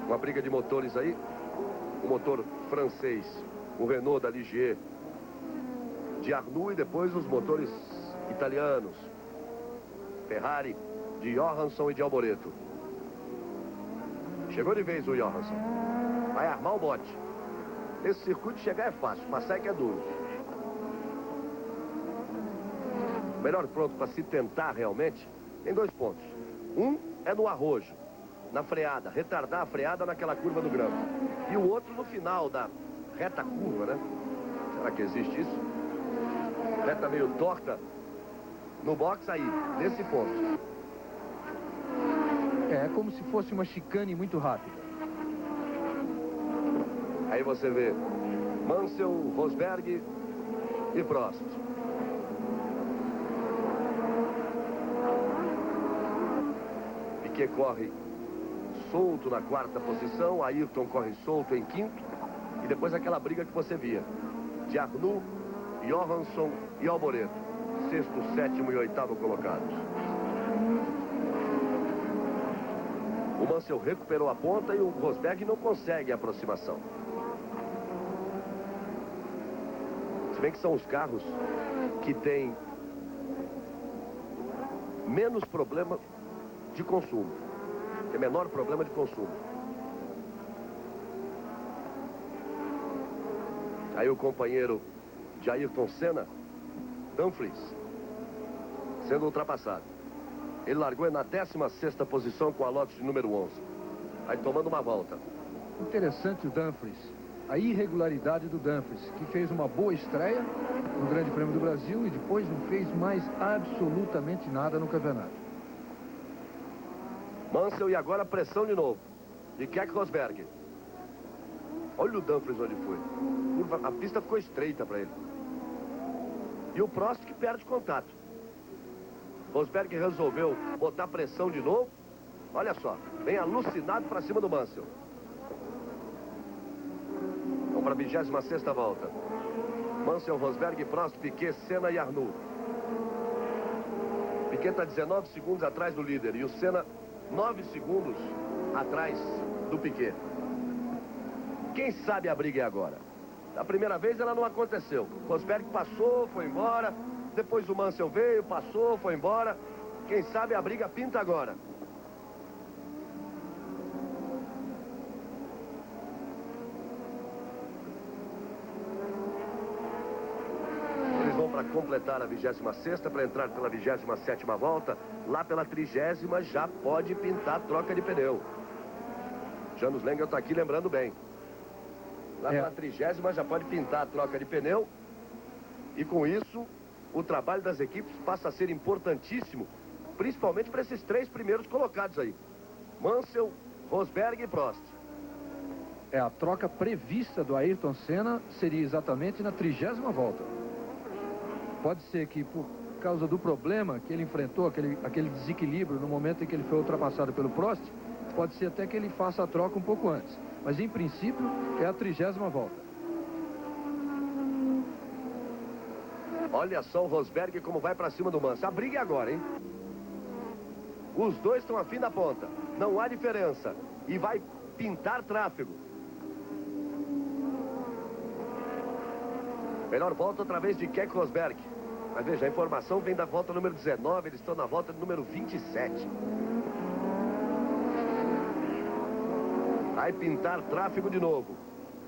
Uma briga de motores aí. O motor francês, o Renault da Ligier, de Arnoux, e depois os motores italianos, Ferrari, de Johansson e de Alboreto. Chegou de vez o Johansson. Vai armar o bote. Esse circuito chegar é fácil, passar é que é duro. O melhor ponto para se tentar realmente tem 2 pontos. Um é no arrojo, na freada, retardar a freada naquela curva do grama. E o outro no final da reta curva, né? Será que existe isso? Reta meio torta no box aí, nesse ponto. É como se fosse uma chicane muito rápida. Aí você vê Mansell, Rosberg e Prost. Piquet corre solto na 4ª posição, Ayrton corre solto em 5º, e depois aquela briga que você via de Arnoux, Johansson e Alboreto, 6º, 7º e 8º colocados. O Mansell recuperou a ponta e o Rosberg não consegue a aproximação. Se bem que são os carros que têm menos problema de consumo. Tem menor problema de consumo. Aí o companheiro de Ayrton Senna, Dumfries, sendo ultrapassado. Ele largou na 16ª posição com a Lotus de número 11. Aí tomando uma volta. Interessante o Dumfries. A irregularidade do Dumfries, que fez uma boa estreia no Grande Prêmio do Brasil e depois não fez mais absolutamente nada no campeonato. Mansell, e agora pressão de novo de Keck Rosberg. Olha o Dumfries onde foi. A pista ficou estreita para ele. E o Prost que perde contato. Rosberg resolveu botar pressão de novo. Olha só, vem alucinado para cima do Mansell. Vamos para a 26ª volta. Mansell, Rosberg, Prost, Piquet, Senna e Arnoux. Piquet está 19 segundos atrás do líder e o Senna 9 segundos atrás do Piquet. Quem sabe a briga é agora. Da primeira vez ela não aconteceu. Rosberg passou, foi embora. Depois o Mansell veio, passou, foi embora. Quem sabe a briga pinta agora. Eles vão para completar a 26ª, para entrar pela 27ª volta. Lá pela 30ª já pode pintar troca de pneu. Janos Lengel está aqui lembrando bem. Lá pela 30ª já pode pintar a troca de pneu. E com isso, o trabalho das equipes passa a ser importantíssimo, principalmente para esses 3 primeiros colocados aí. Mansell, Rosberg e Prost. A troca prevista do Ayrton Senna seria exatamente na 30ª volta. Pode ser que por causa do problema que ele enfrentou, aquele desequilíbrio no momento em que ele foi ultrapassado pelo Prost, pode ser até que ele faça a troca um pouco antes. Mas em princípio é a 30ª volta. Olha só o Rosberg como vai para cima do Mansell. A briga é agora, hein? Os dois estão afim da ponta. Não há diferença. E vai pintar tráfego. Melhor volta outra vez de Keck Rosberg. Mas veja, a informação vem da volta número 19. Eles estão na volta número 27. Vai pintar tráfego de novo.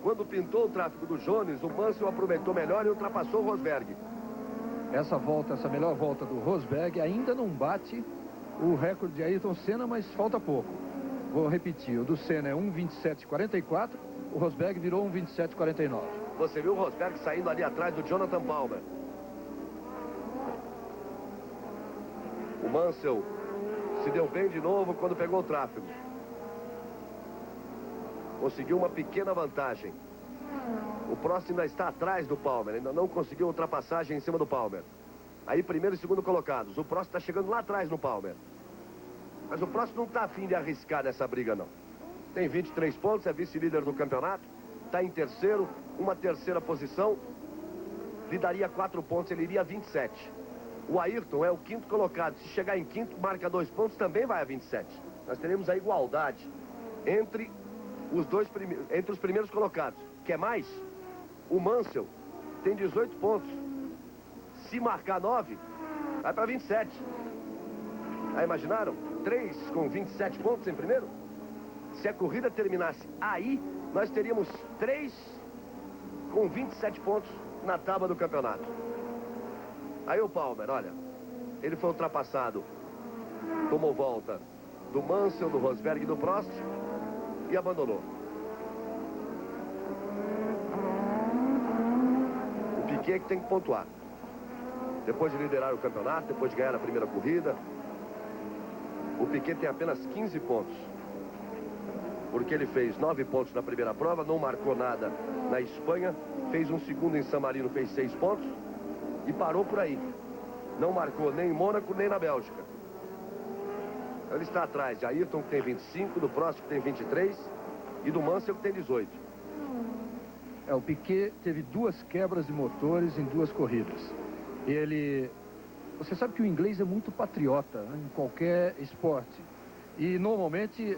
Quando pintou o tráfego do Jones, o Mansell aproveitou melhor e ultrapassou o Rosberg. Essa melhor volta do Rosberg ainda não bate o recorde de Ayrton Senna, mas falta pouco. Vou repetir, o do Senna é 1:27:44, o Rosberg virou 1:27:49. Você viu o Rosberg saindo ali atrás do Jonathan Palmer. O Mansell se deu bem de novo quando pegou o tráfego. Conseguiu uma pequena vantagem. O Prost ainda está atrás do Palmer, ainda não conseguiu ultrapassagem em cima do Palmer. Aí primeiro e segundo colocados. O Prost está chegando lá atrás no Palmer. Mas o Prost não está afim de arriscar nessa briga, não. Tem 23 pontos, é vice-líder do campeonato. Está em terceiro, uma terceira posição. Lhe daria 4 pontos, ele iria a 27. O Ayrton é o quinto colocado. Se chegar em quinto, marca 2 pontos, também vai a 27. Nós teremos a igualdade entre os primeiros colocados. Quer mais? O Mansell tem 18 pontos. Se marcar 9, vai para 27. Aí imaginaram? 3 com 27 pontos em primeiro? Se a corrida terminasse aí, nós teríamos 3 com 27 pontos na tábua do campeonato. Aí o Palmer, olha, ele foi ultrapassado, tomou volta do Mansell, do Rosberg e do Prost e abandonou. O Piquet que tem que pontuar. Depois de liderar o campeonato, depois de ganhar a primeira corrida, o Piquet tem apenas 15 pontos. Porque ele fez 9 pontos na primeira prova, não marcou nada na Espanha, fez um segundo em San Marino, fez 6 pontos e parou por aí. Não marcou nem em Mônaco, nem na Bélgica. Ele está atrás de Ayrton, que tem 25, do Prost, que tem 23, e do Mansell, que tem 18. O Piquet teve 2 quebras de motores em 2 corridas. Você sabe que o inglês é muito patriota, né, em qualquer esporte. E normalmente,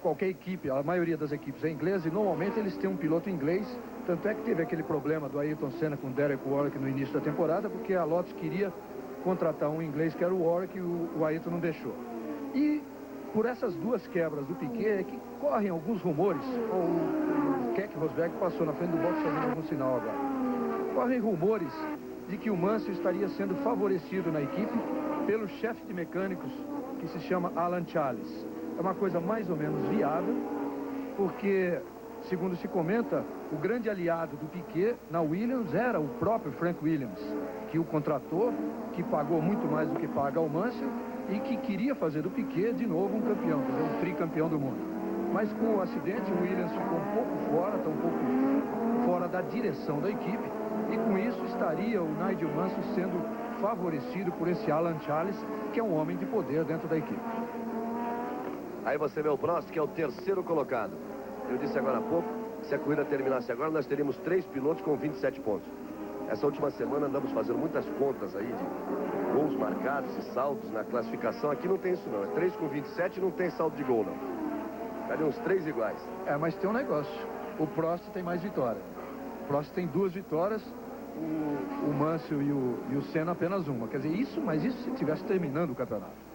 qualquer equipe, a maioria das equipes é inglesa, e normalmente eles têm um piloto inglês. Tanto é que teve aquele problema do Ayrton Senna com Derek Warwick no início da temporada, porque a Lotus queria contratar um inglês que era o Warwick e o Ayrton não deixou. E por essas 2 quebras do Piquet é que correm alguns rumores, o Keck Rosberg passou na frente do box fazendo algum sinal agora. Correm rumores de que o Mansell estaria sendo favorecido na equipe pelo chefe de mecânicos, que se chama Alan Charles. É uma coisa mais ou menos viável, porque, segundo se comenta, o grande aliado do Piquet na Williams era o próprio Frank Williams, que o contratou, que pagou muito mais do que paga ao Mansell e que queria fazer do Piquet de novo um campeão, um tricampeão do mundo. Mas com o acidente, o Williams ficou um pouco fora, está um pouco fora da direção da equipe, e com isso estaria o Nigel Mansell sendo favorecido por esse Alan Charles, que é um homem de poder dentro da equipe. Aí você vê o Prost, que é o terceiro colocado. Eu disse agora há pouco, se a corrida terminasse agora, nós teríamos 3 pilotos com 27 pontos. Essa última semana andamos fazendo muitas contas aí de gols marcados e saldos na classificação. Aqui não tem isso não, é 3 com 27 e não tem saldo de gol não. Cadê uns 3 iguais? Mas tem um negócio, o Prost tem mais vitória. O Prost tem 2 vitórias, o Mansell e o Senna apenas uma. Quer dizer, mas isso se estivesse terminando o campeonato.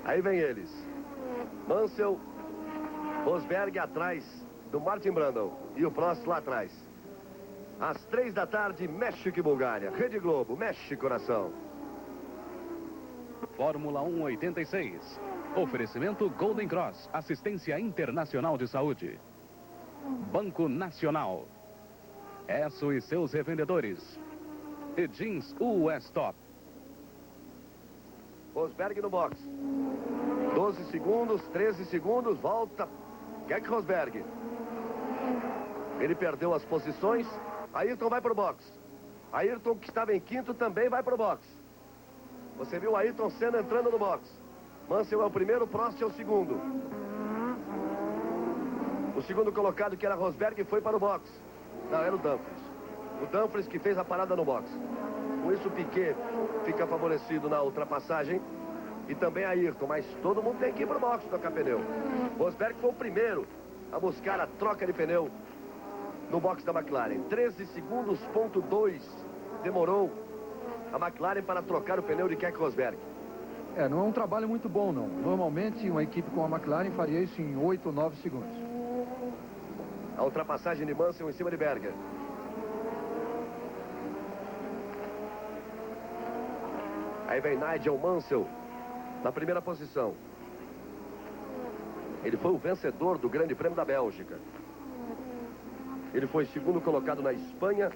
Aí vem eles. Mansell, Rosberg atrás do Martin Brundle e o Prost lá atrás. Às 3 da tarde, México e Bulgária. Rede Globo, mexe coração. Fórmula 1 86. Oferecimento Golden Cross, assistência internacional de saúde. Banco Nacional. Esso e seus revendedores. E Jeans US Top. Rosberg no box. 12 segundos, 13 segundos, volta. Keck Rosberg. Ele perdeu as posições. Ayrton vai para o box. Ayrton, que estava em quinto, também vai para o box. Você viu Ayrton Senna entrando no box. Mansell é o primeiro, Prost é o segundo. O segundo colocado, que era Rosberg, foi para o box. Não, era o Dumfries. O Dumfries que fez a parada no box. Com isso o Piquet fica favorecido na ultrapassagem. E também Ayrton, mas todo mundo tem que ir para o box trocar pneu. Rosberg foi o primeiro a buscar a troca de pneu no box da McLaren. 13 segundos, ponto 2 demorou a McLaren para trocar o pneu de Keck Rosberg. Não é um trabalho muito bom, não. Normalmente, uma equipe com a McLaren faria isso em 8 ou 9 segundos. A ultrapassagem de Mansell em cima de Berger. Aí vem Nigel Mansell na primeira posição. Ele foi o vencedor do Grande Prêmio da Bélgica. Ele foi segundo colocado na Espanha,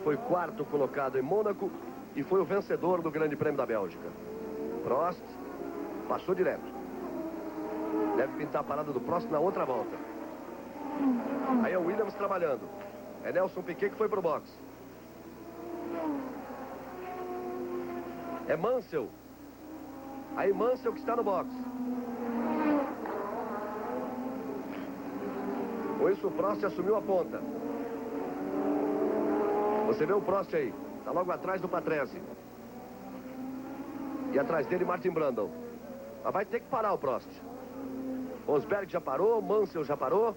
foi quarto colocado em Mônaco e foi o vencedor do Grande Prêmio da Bélgica. Prost passou direto. Deve pintar a parada do Prost na outra volta. Aí é o Williams trabalhando. É Nelson Piquet que foi pro box. É Mansell. Aí Mansell que está no box. Com isso o Prost assumiu a ponta. Você vê o Prost aí. Está logo atrás do Patrese. E atrás dele Martin Brundle. Mas vai ter que parar o Prost. Rosberg já parou, Mansell já parou.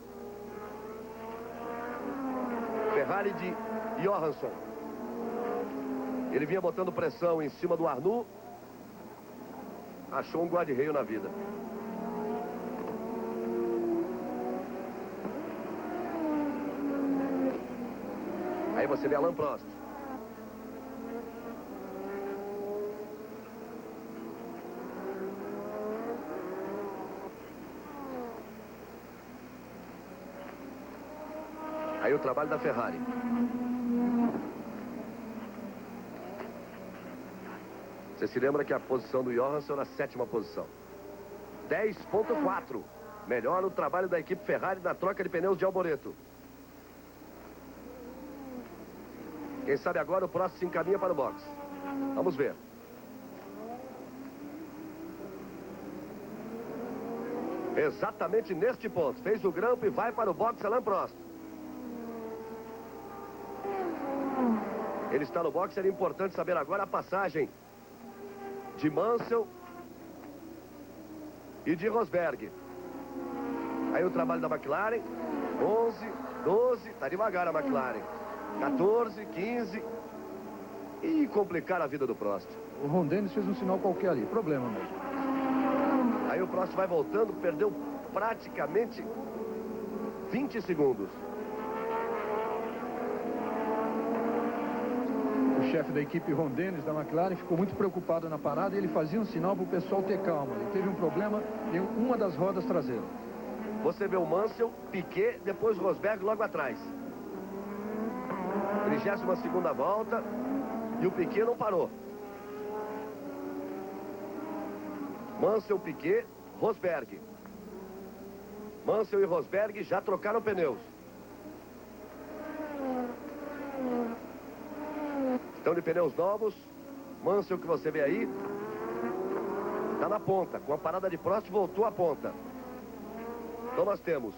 Ferrari de Johansson. Ele vinha botando pressão em cima do Arnoux. Achou um guarda-reio na vida. Aí você vê Alain Prost. Aí o trabalho da Ferrari. Você se lembra que a posição do Johansson era a 7ª posição. 10.4. Melhor o trabalho da equipe Ferrari na troca de pneus de Alboreto. Quem sabe agora o Prost se encaminha para o box. Vamos ver. Exatamente neste ponto. Fez o grampo e vai para o box Alain Prost. Ele está no box, seria importante saber agora a passagem de Mansell e de Rosberg. Aí o trabalho da McLaren. 11, 12, tá devagar a McLaren. 14, 15. E complicar a vida do Prost. O Ron Dennis fez um sinal qualquer ali, problema mesmo. Aí o Prost vai voltando, perdeu praticamente 20 segundos. O chefe da equipe, Ron Dennis, da McLaren, ficou muito preocupado na parada e ele fazia um sinal para o pessoal ter calma. Ele teve um problema em uma das rodas traseiras. Você vê o Mansell, Piquet, depois Rosberg logo atrás. 32ª volta e o Piquet não parou. Mansell, Piquet, Rosberg. Mansell e Rosberg já trocaram pneus. Estão de pneus novos. Mansell, que você vê aí, está na ponta. Com a parada de Prost, voltou à ponta. Então nós temos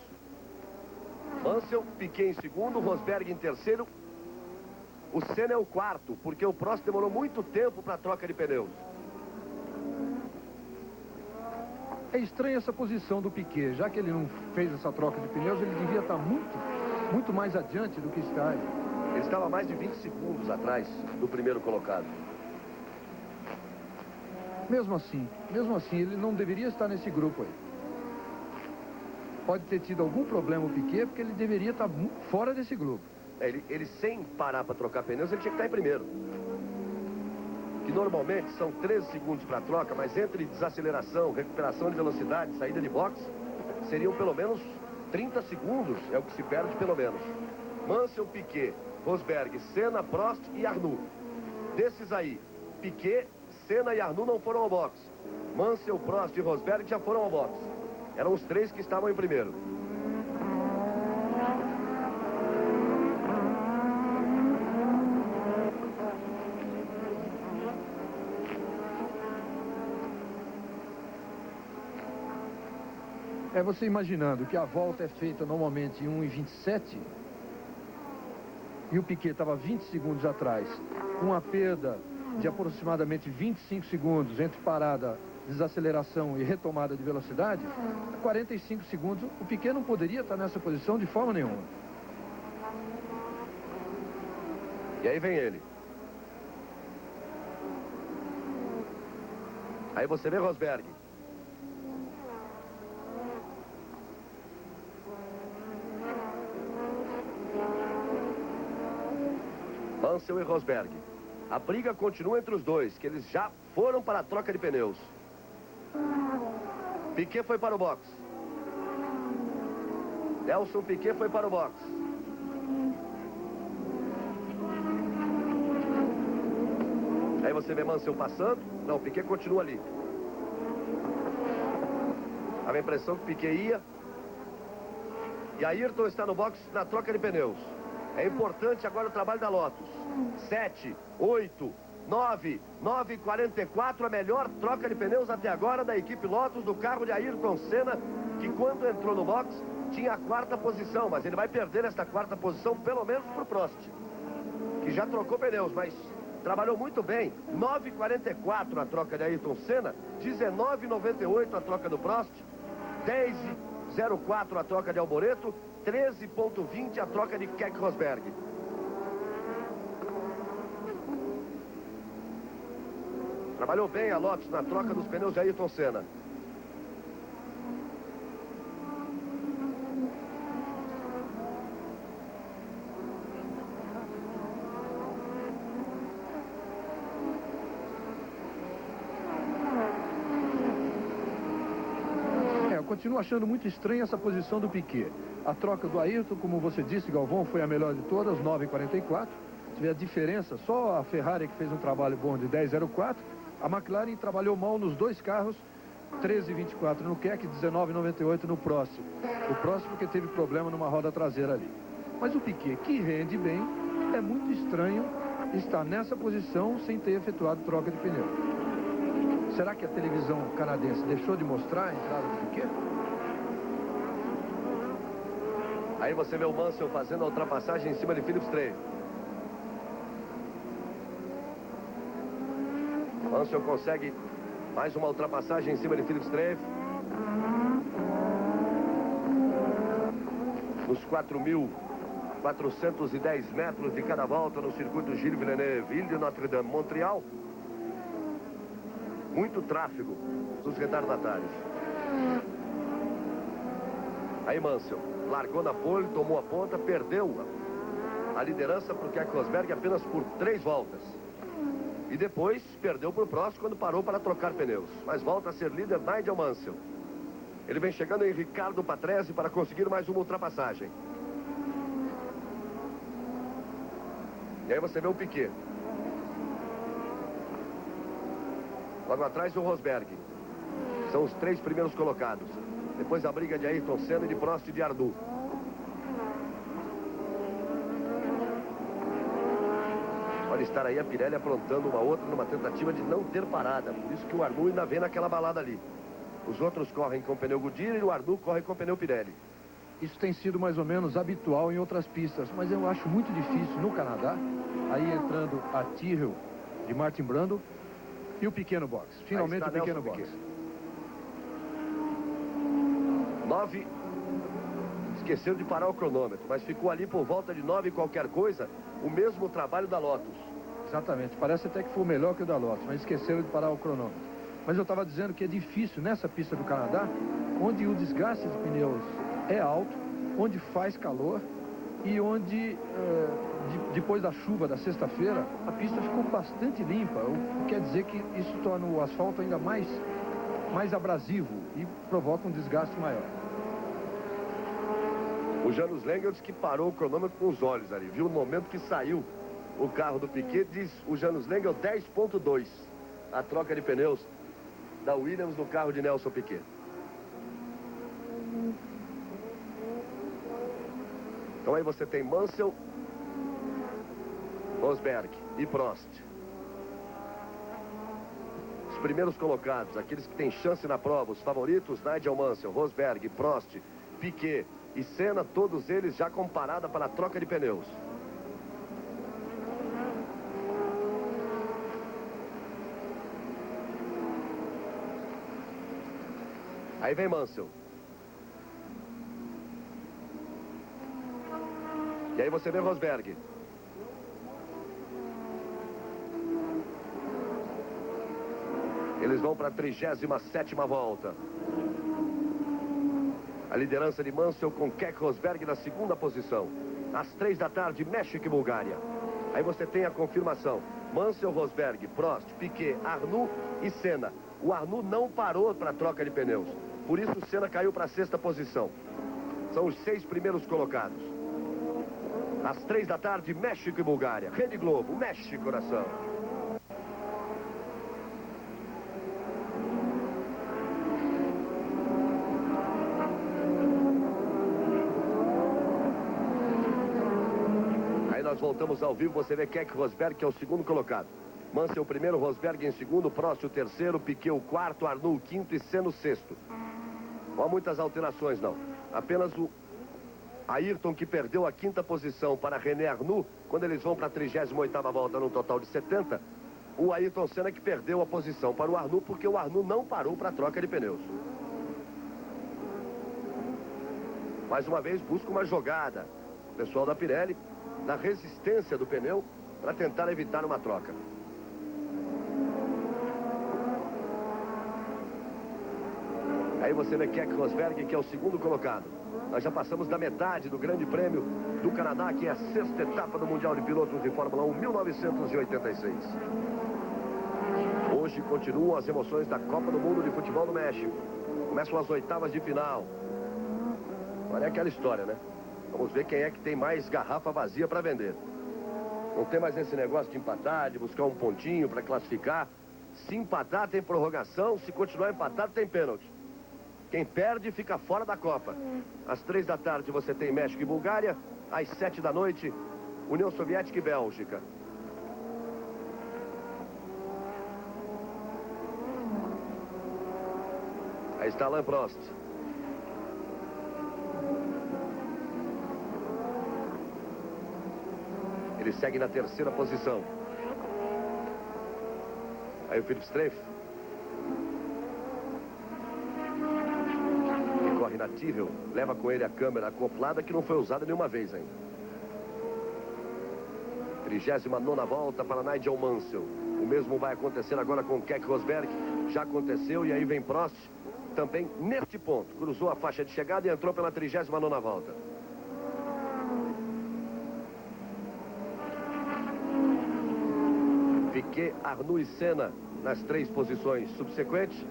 Mansell, Piquet em segundo, Rosberg em terceiro. O Senna é o quarto, porque o Prost demorou muito tempo para a troca de pneus. É estranha essa posição do Piquet. Já que ele não fez essa troca de pneus, ele devia estar muito mais adiante do que está aí. Ele estava a mais de 20 segundos atrás do primeiro colocado. Mesmo assim, ele não deveria estar nesse grupo aí. Pode ter tido algum problema o Piquet, porque ele deveria estar fora desse grupo. Ele sem parar para trocar pneus, ele tinha que estar em primeiro. Que normalmente são 13 segundos para a troca, mas entre desaceleração, recuperação de velocidade, saída de box, seriam pelo menos 30 segundos, é o que se perde pelo menos. Mansell, Piquet, Rosberg, Senna, Prost e Arnoux. Desses aí, Piquet, Senna e Arnoux não foram ao box. Mansell, Prost e Rosberg já foram ao box. Eram os 3 que estavam em primeiro. É você imaginando que a volta é feita normalmente em 1:27 e o Piquet estava 20 segundos atrás, uma perda de aproximadamente 25 segundos entre parada, desaceleração e retomada de velocidade, 45 segundos, o Piquet não poderia estar nessa posição de forma nenhuma. E aí vem ele. Aí você vê Rosberg. Mansell e Rosberg. A briga continua entre os dois, que eles já foram para a troca de pneus. Piquet foi para o box. Nelson Piquet foi para o box. Aí você vê Mansell passando. Não, Piquet continua ali. Dava a impressão que Piquet ia. E Ayrton está no box na troca de pneus. É importante agora o trabalho da Lotus. 7, 8, 9, 9,44. A melhor troca de pneus até agora da equipe Lotus, do carro de Ayrton Senna, que quando entrou no box tinha a 4ª posição, mas ele vai perder esta 4ª posição pelo menos para o Prost, que já trocou pneus, mas trabalhou muito bem. 9,44 a troca de Ayrton Senna, 19,98 a troca do Prost, 10,04 a troca de Alboreto, 13,20 a troca de Keck Rosberg. Trabalhou bem a Lotus na troca dos pneus de Ayrton Senna. Continuo achando muito estranha essa posição do Piquet. A troca do Ayrton, como você disse, Galvão, foi a melhor de todas, 9,44. Tive a diferença, só a Ferrari que fez um trabalho bom de 10,04. A McLaren trabalhou mal nos dois carros, 13,24 no Keck, 19,98 no próximo. O próximo que teve problema numa roda traseira ali. Mas o Piquet, que rende bem, é muito estranho estar nessa posição sem ter efetuado troca de pneu. Será que a televisão canadense deixou de mostrar a entrada do Piquet? Aí você vê o Mansell fazendo a ultrapassagem em cima de Phillips 3. Mansell consegue mais uma ultrapassagem em cima de Phillips 3. Nos 4.410 metros de cada volta no circuito Gilles Villeneuve, Ville de Notre-Dame, Montreal. Muito tráfego dos retardatários. Aí Mansell largou na pole, tomou a ponta, perdeu a liderança para o Keck Rosberg apenas por 3 voltas. E depois perdeu para o Prost quando parou para trocar pneus. Mas volta a ser líder Nigel Mansell. Ele vem chegando em Ricardo Patrese para conseguir mais uma ultrapassagem. E aí você vê o Piquet. Logo atrás o Rosberg. São os 3 primeiros colocados. Depois a briga de Ayrton Senna e de Prost e de Arnoux. Pode estar aí a Pirelli aprontando uma outra numa tentativa de não ter parada. Por isso que o Arnoux ainda vem naquela balada ali. Os outros correm com pneu Goodyear e o Arnoux corre com pneu Pirelli. Isso tem sido mais ou menos habitual em outras pistas, mas eu acho muito difícil no Canadá. Aí entrando a Tyrrell de Martin Brundle e o pequeno box. Finalmente o pequeno box. 9. Esqueceu de parar o cronômetro, mas ficou ali por volta de 9 qualquer coisa, o mesmo trabalho da Lotus. Exatamente, parece até que foi melhor que o da Lotus, mas esqueceram de parar o cronômetro. Mas eu estava dizendo que é difícil nessa pista do Canadá, onde o desgaste de pneus é alto, onde faz calor e onde, depois da chuva da sexta-feira, a pista ficou bastante limpa. O que quer dizer que isso torna o asfalto ainda mais abrasivo e provoca um desgaste maior. O Janos Lengel disse que parou o cronômetro com os olhos ali. Viu o momento que saiu o carro do Piquet, diz o Janos Lengel 10,2. A troca de pneus da Williams no carro de Nelson Piquet. Então aí você tem Mansell, Rosberg e Prost. Os primeiros colocados, aqueles que têm chance na prova, os favoritos, Nigel Mansell, Rosberg, Prost, Piquet e Senna, todos eles já com parada para a troca de pneus. Aí vem Mansell. E aí você vê Rosberg. Eles vão para a 37ª volta. A liderança de Mansell com Keck Rosberg na segunda posição. Às 3 da tarde, México e Bulgária. Aí você tem a confirmação. Mansell, Rosberg, Prost, Piquet, Arnoux e Senna. O Arnoux não parou para troca de pneus. Por isso o Senna caiu para a 6ª posição. São os 6 primeiros colocados. Às 3 da tarde, México e Bulgária. Rede Globo, mexe coração. Aí nós voltamos ao vivo, você vê Keck Rosberg, que é o 2º colocado. Mansell o 1º, Rosberg em 2º, Prost o 3º, Piquet o 4º, Arnoux o 5º e Senna o 6º. Não há muitas alterações, não. Apenas o Ayrton, que perdeu a 5ª posição para René Arnoux, quando eles vão para a 38ª volta num total de 70, o Ayrton Senna que perdeu a posição para o Arnoux, porque o Arnoux não parou para a troca de pneus. Mais uma vez, busca uma jogada, o pessoal da Pirelli, na resistência do pneu, para tentar evitar uma troca. Aí você vê Keck Rosberg, que é o 2º colocado. Nós já passamos da metade do Grande Prêmio do Canadá, que é a 6ª etapa do Mundial de Pilotos de Fórmula 1, 1986. Hoje continuam as emoções da Copa do Mundo de Futebol do México. Começam as 8avas de final. Olha aquela história, né? Vamos ver quem é que tem mais garrafa vazia para vender. Não tem mais esse negócio de empatar, de buscar um pontinho para classificar. Se empatar, tem prorrogação. Se continuar empatado, tem pênalti. Quem perde fica fora da Copa. Às 3 da tarde você tem México e Bulgária. Às 7 da noite, União Soviética e Bélgica. Aí está Alain Prost. Ele segue na 3ª posição. Aí o Philipp Streiff. Que corre na Tyrrell. Leva com ele a câmera acoplada que não foi usada nenhuma vez ainda. 39ª volta para Nigel Mansell. O mesmo vai acontecer agora com Keck Rosberg. Já aconteceu e aí vem Prost. Também neste ponto. Cruzou a faixa de chegada e entrou pela 39ª volta. Piquet, Arnoux e Senna nas 3 posições subsequentes,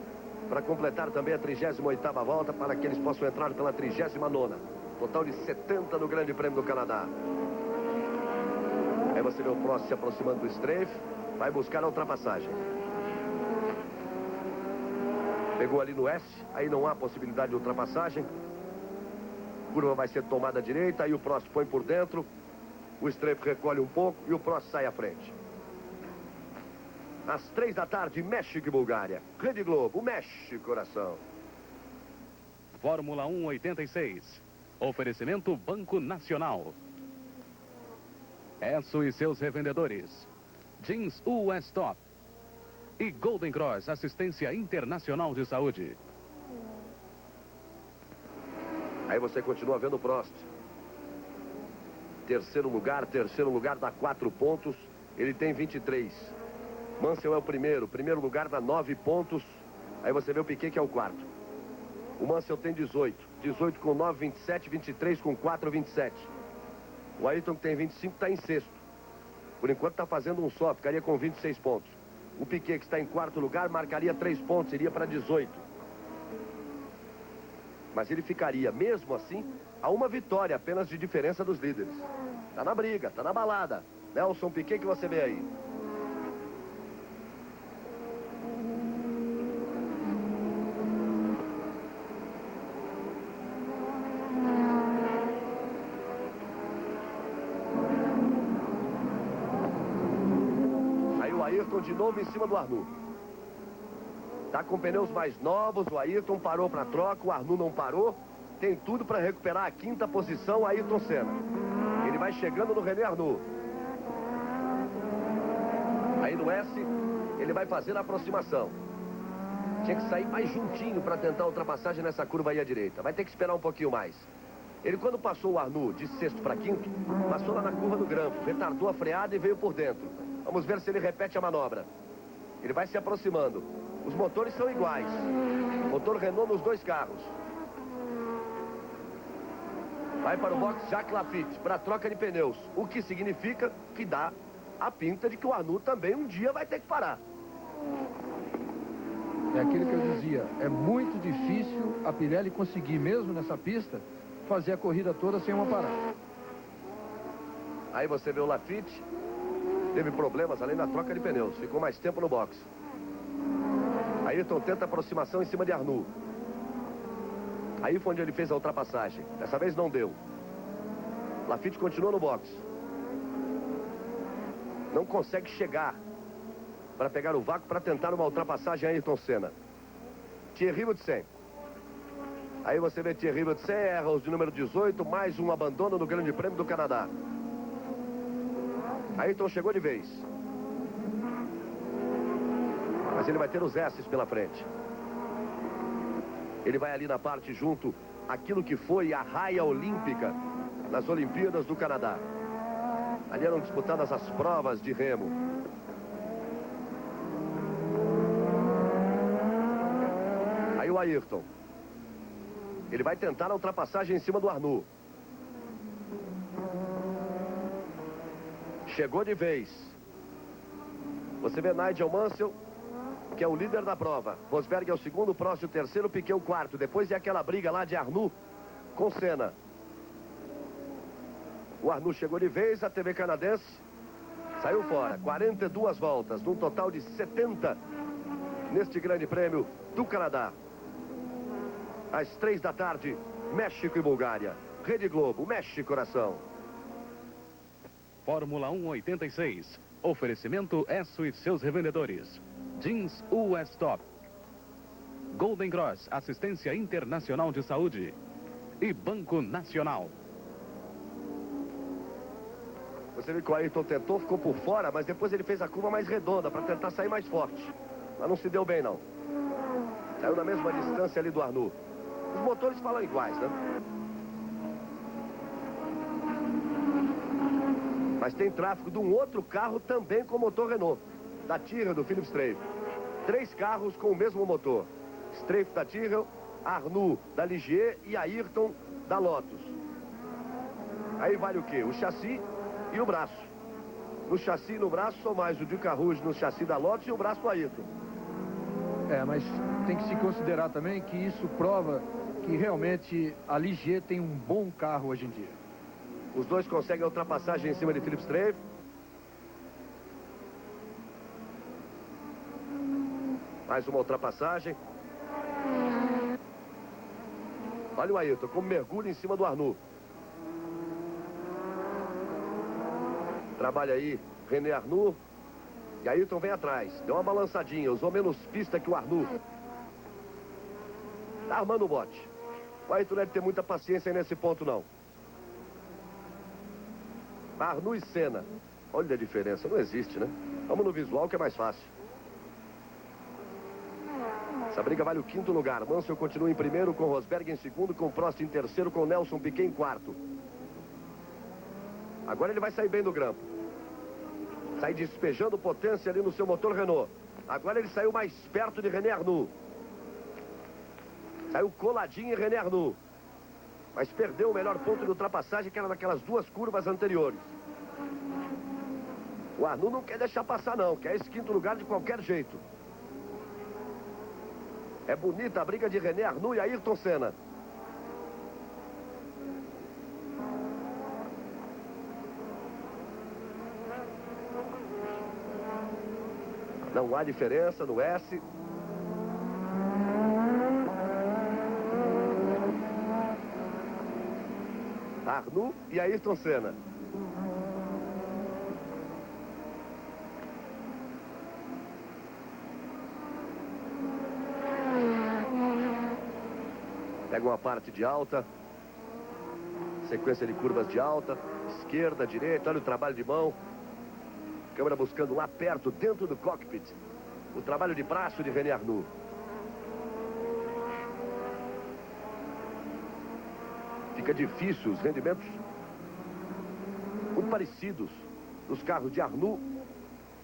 para completar também a 38ª volta, para que eles possam entrar pela 39ª. Total de 70 no Grande Prêmio do Canadá. Aí você vê o Prost se aproximando do Streiff, vai buscar a ultrapassagem. Pegou ali no S, aí não há possibilidade de ultrapassagem. Curva vai ser tomada à direita, aí o Prost põe por dentro, o Streiff recolhe um pouco e o Prost sai à frente. Às 3 da tarde, México e Bulgária. Rede Globo, mexe coração. Fórmula 1 86. Oferecimento Banco Nacional. Esso e seus revendedores. Jeans US Top. E Golden Cross, Assistência Internacional de Saúde. Aí você continua vendo o Prost. Terceiro lugar dá 4 pontos. Ele tem 23. Mansell é o primeiro lugar dá 9 pontos. Aí você vê o Piquet, que é o 4º. O Mansell tem 18 com 9, 27, 23 com 4, 27. O Ayrton, que tem 25, está em 6º. Por enquanto está fazendo um só, ficaria com 26 pontos. O Piquet, que está em 4º lugar, marcaria 3 pontos, iria para 18. Mas ele ficaria, mesmo assim, a uma vitória apenas de diferença dos líderes. Está na briga, está na balada. Nelson Piquet, que você vê aí. Ayrton de novo em cima do Arnoux. Tá com pneus mais novos, o Ayrton parou para troca, o Arnoux não parou. Tem tudo para recuperar a 5ª posição, Ayrton Senna. Ele vai chegando no René Arnoux. Aí no S, ele vai fazer a aproximação. Tinha que sair mais juntinho para tentar a ultrapassagem nessa curva aí à direita. Vai ter que esperar um pouquinho mais. Ele, quando passou o Arnoux de 6º para 5º, passou lá na curva do grampo, retardou a freada e veio por dentro. Vamos ver se ele repete a manobra. Ele vai se aproximando. Os motores são iguais. Motor Renault nos 2 carros. Vai para o box Jacques Lafitte para troca de pneus. O que significa que dá a pinta de que o Arnoux também um dia vai ter que parar. É aquilo que eu dizia, é muito difícil a Pirelli conseguir, mesmo nessa pista, fazer a corrida toda sem uma parada. Aí você vê o Lafitte, teve problemas além da troca de pneus, ficou mais tempo no box. Ayrton tenta aproximação em cima de Arnoux. Aí foi onde ele fez a ultrapassagem. Dessa vez não deu. Lafitte continua no box. Não consegue chegar para pegar o vácuo para tentar uma ultrapassagem a Ayrton Senna. Thierry Boutsen. Aí você vê Thierry Boutsen, erra os de número 18, mais um abandono no Grande Prêmio do Canadá. Ayrton chegou de vez. Mas ele vai ter os S's pela frente. Ele vai ali na parte junto àquilo que foi a raia olímpica nas Olimpíadas do Canadá. Ali eram disputadas as provas de remo. Aí o Ayrton. Ele vai tentar a ultrapassagem em cima do Arnoux. Chegou de vez. Você vê Nigel Mansell, que é o líder da prova. Rosberg é o segundo, Prost o terceiro, Piquet o quarto. Depois é aquela briga lá de Arnoux com Senna. O Arnoux chegou de vez, a TV canadense saiu fora. 42 voltas, num total de 70 neste Grande Prêmio do Canadá. Às 3 da tarde, México e Bulgária. Rede Globo, mexe coração. Fórmula 1 86. Oferecimento Esso e seus revendedores. Jeans US Top. Golden Cross, assistência internacional de saúde. E Banco Nacional. Você viu que o Ayrton tentou, ficou por fora, mas depois ele fez a curva mais redonda para tentar sair mais forte. Mas não se deu bem, não. Saiu na mesma distância ali do Arnoux. Os motores falam iguais, né? Mas tem tráfego de um outro carro também com motor Renault. Da Tyrrell, do Philippe Streiff. 3 carros com o mesmo motor. Streiff da Tyrrell, Arnoux da Ligier e Ayrton da Lotus. Aí vale o quê? O chassi e o braço. No chassi e no braço são mais o Duca Rouge no chassi da Lotus e o braço do Ayrton. É, mas tem que se considerar também que isso prova que realmente a Ligier tem um bom carro hoje em dia. Os dois conseguem a ultrapassagem em cima de Philippe Streiff. Mais uma ultrapassagem. Olha o Ayrton como mergulha em cima do Arnoux. Trabalha aí René Arnoux. E Ayrton vem atrás. Deu uma balançadinha. Usou menos pista que o Arnoux. Tá armando o bote. O Ayrton não deve ter muita paciência nesse ponto, não. Arnoux e Senna. Olha a diferença. Não existe, né? Vamos no visual que é mais fácil. Essa briga vale o 5º lugar. Mansell continua em primeiro, com Rosberg em segundo, com Prost em terceiro, com Nelson Piquet em quarto. Agora ele vai sair bem do grampo. Sai despejando potência ali no seu motor Renault. Agora ele saiu mais perto de René Arnoux. Saiu coladinho em René Arnoux. Mas perdeu o melhor ponto de ultrapassagem, que era naquelas 2 curvas anteriores. O Arnoux não quer deixar passar, não. Quer esse 5º lugar de qualquer jeito. É bonita a briga de René Arnoux e Ayrton Senna. Não há diferença no S. Arnoux e Ayrton Senna. Pega uma parte de alta. Sequência de curvas de alta. Esquerda, direita, olha o trabalho de mão. Câmera buscando lá perto, dentro do cockpit. O trabalho de braço de René Arnoux. Fica difícil, os rendimentos muito parecidos dos carros de Arnoux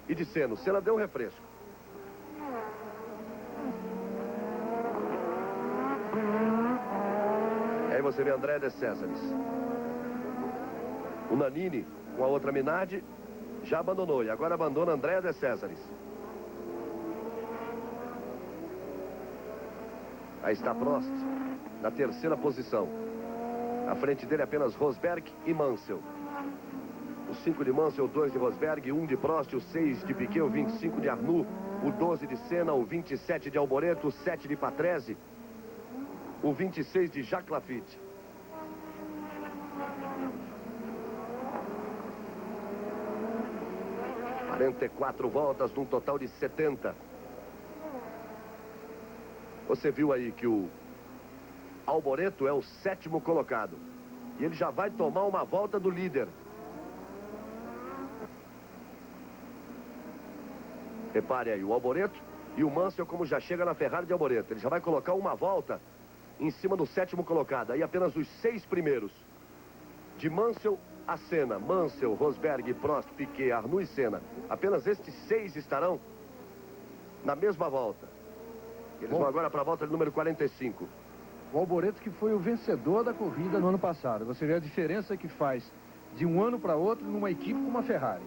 e de Senna. O Senna deu um refresco. Aí você vê André de Césares. O Nannini, com a outra Minardi, já abandonou. E agora abandona André de Césares. Aí está Prost, na terceira posição. À frente dele apenas Rosberg e Mansell. O 5 de Mansell, o 2 de Rosberg, 1 de Prost, o 6 de Piquet, o 25 de Arnoux, o 12 de Senna, o 27 de Alboreto, o 7 de Patrese, o 26 de Jacques Lafitte. – 44 voltas num total de 70. Você viu aí que o Alboreto é o 7º colocado. E ele já vai tomar uma volta do líder. Repare aí, o Alboreto e o Mansell como já chega na Ferrari de Alboreto. Ele já vai colocar uma volta em cima do 7º colocado. Aí apenas os 6 primeiros. De Mansell a Senna. Mansell, Rosberg, Prost, Piquet, Arnoux e Senna. Apenas estes 6 estarão na mesma volta. Eles vão agora para a volta de número 45. O Alboreto que foi o vencedor da corrida no ano passado. Você vê a diferença que faz de um ano para outro numa equipe como a Ferrari.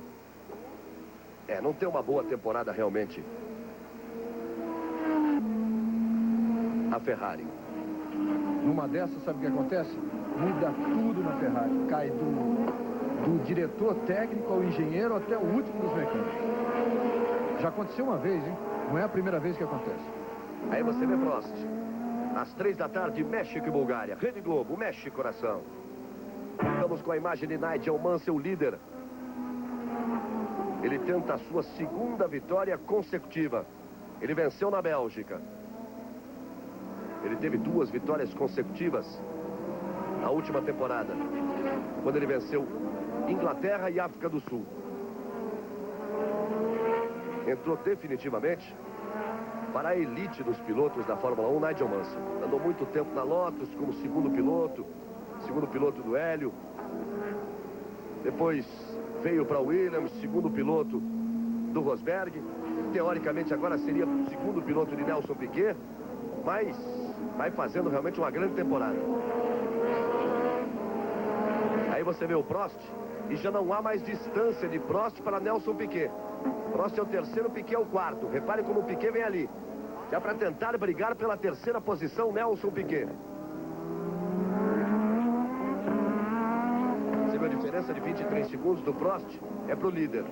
Não tem uma boa temporada realmente a Ferrari. Numa dessas, sabe o que acontece? Muda tudo na Ferrari. Cai do diretor técnico ao engenheiro até o último dos mecânicos. Já aconteceu uma vez, hein? Não é a primeira vez que acontece. Aí você vê Prost. Às 3 da tarde, México e Bulgária. Rede Globo, mexe coração. Estamos com a imagem de Nigel Mansell, líder. Ele tenta a sua segunda vitória consecutiva. Ele venceu na Bélgica. Ele teve 2 vitórias consecutivas na última temporada, quando ele venceu Inglaterra e África do Sul. Entrou definitivamente para a elite dos pilotos da Fórmula 1, Nigel Mansell. Andou muito tempo na Lotus como segundo piloto do Hélio. Depois veio para Williams, segundo piloto do Rosberg. Teoricamente agora seria o segundo piloto de Nelson Piquet, mas vai fazendo realmente uma grande temporada. Aí você vê o Prost e já não há mais distância de Prost para Nelson Piquet. Prost é o terceiro, Piquet é o quarto. Repare como o Piquet vem ali. Já para tentar brigar pela terceira posição, Nelson Piquet. Você vê a diferença de 23 segundos do Prost? É para o líder.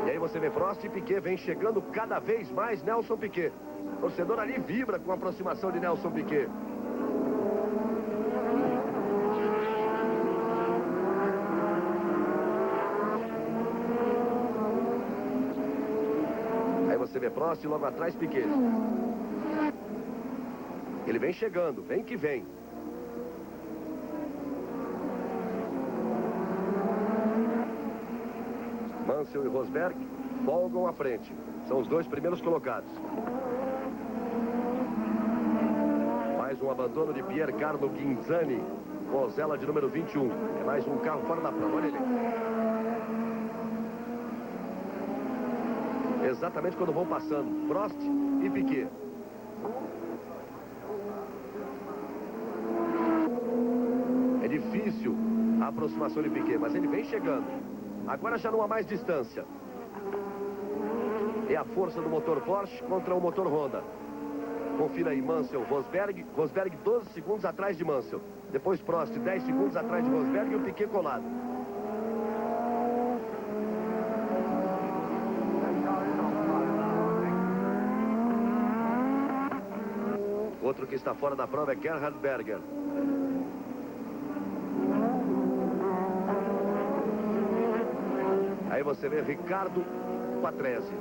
E aí você vê Prost e Piquet vem chegando cada vez mais Nelson Piquet. O torcedor ali vibra com a aproximação de Nelson Piquet. Você vê Prost e logo atrás Piquet. Ele vem chegando, vem que vem. Mansell e Rosberg folgam à frente. São os 2 primeiros colocados. Mais um abandono de Pier Carlo Ghinzani, Mosella de número 21. É mais um carro fora da prova, olha ele. Exatamente quando vão passando Prost e Piquet. É difícil a aproximação de Piquet, mas ele vem chegando. Agora já não há mais distância. É a força do motor Porsche contra o motor Honda. Confira aí Mansell, Rosberg. Rosberg 12 segundos atrás de Mansell. Depois Prost 10 segundos atrás de Rosberg e o Piquet colado. Outro que está fora da prova é Gerhard Berger. Aí você vê Ricardo Patrese.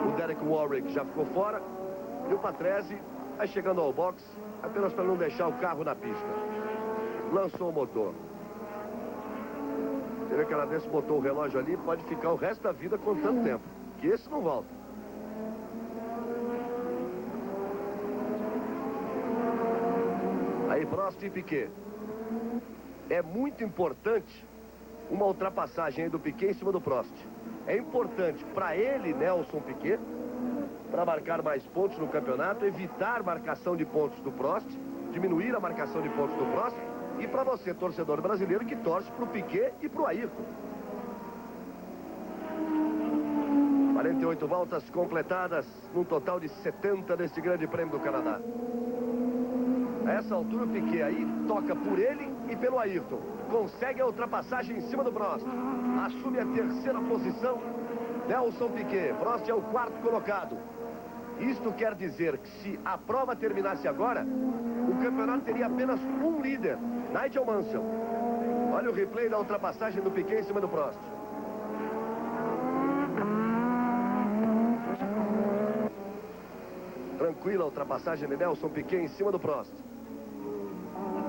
O Derek Warwick já ficou fora. E o Patrese vai chegando ao box apenas para não deixar o carro na pista. Lançou o motor. Você vê que ela desse, botou o relógio ali, pode ficar o resto da vida contando tempo. Que esse não volta. Aí Prost e Piquet. É muito importante uma ultrapassagem aí do Piquet em cima do Prost. É importante para ele, Nelson Piquet, para marcar mais pontos no campeonato, evitar marcação de pontos do Prost, diminuir a marcação de pontos do Prost, e para você, torcedor brasileiro, que torce para o Piquet e para o Ayrton. 48 voltas completadas, num total de 70 deste Grande Prêmio do Canadá. A essa altura o Piquet aí toca por ele e pelo Ayrton. Consegue a ultrapassagem em cima do Prost. Assume a terceira posição Nelson Piquet. Prost é o quarto colocado. Isto quer dizer que se a prova terminasse agora, o campeonato teria apenas um líder, Nigel Mansell. Olha o replay da ultrapassagem do Piquet em cima do Prost. Tranquila a ultrapassagem de Nelson Piquet em cima do Prost.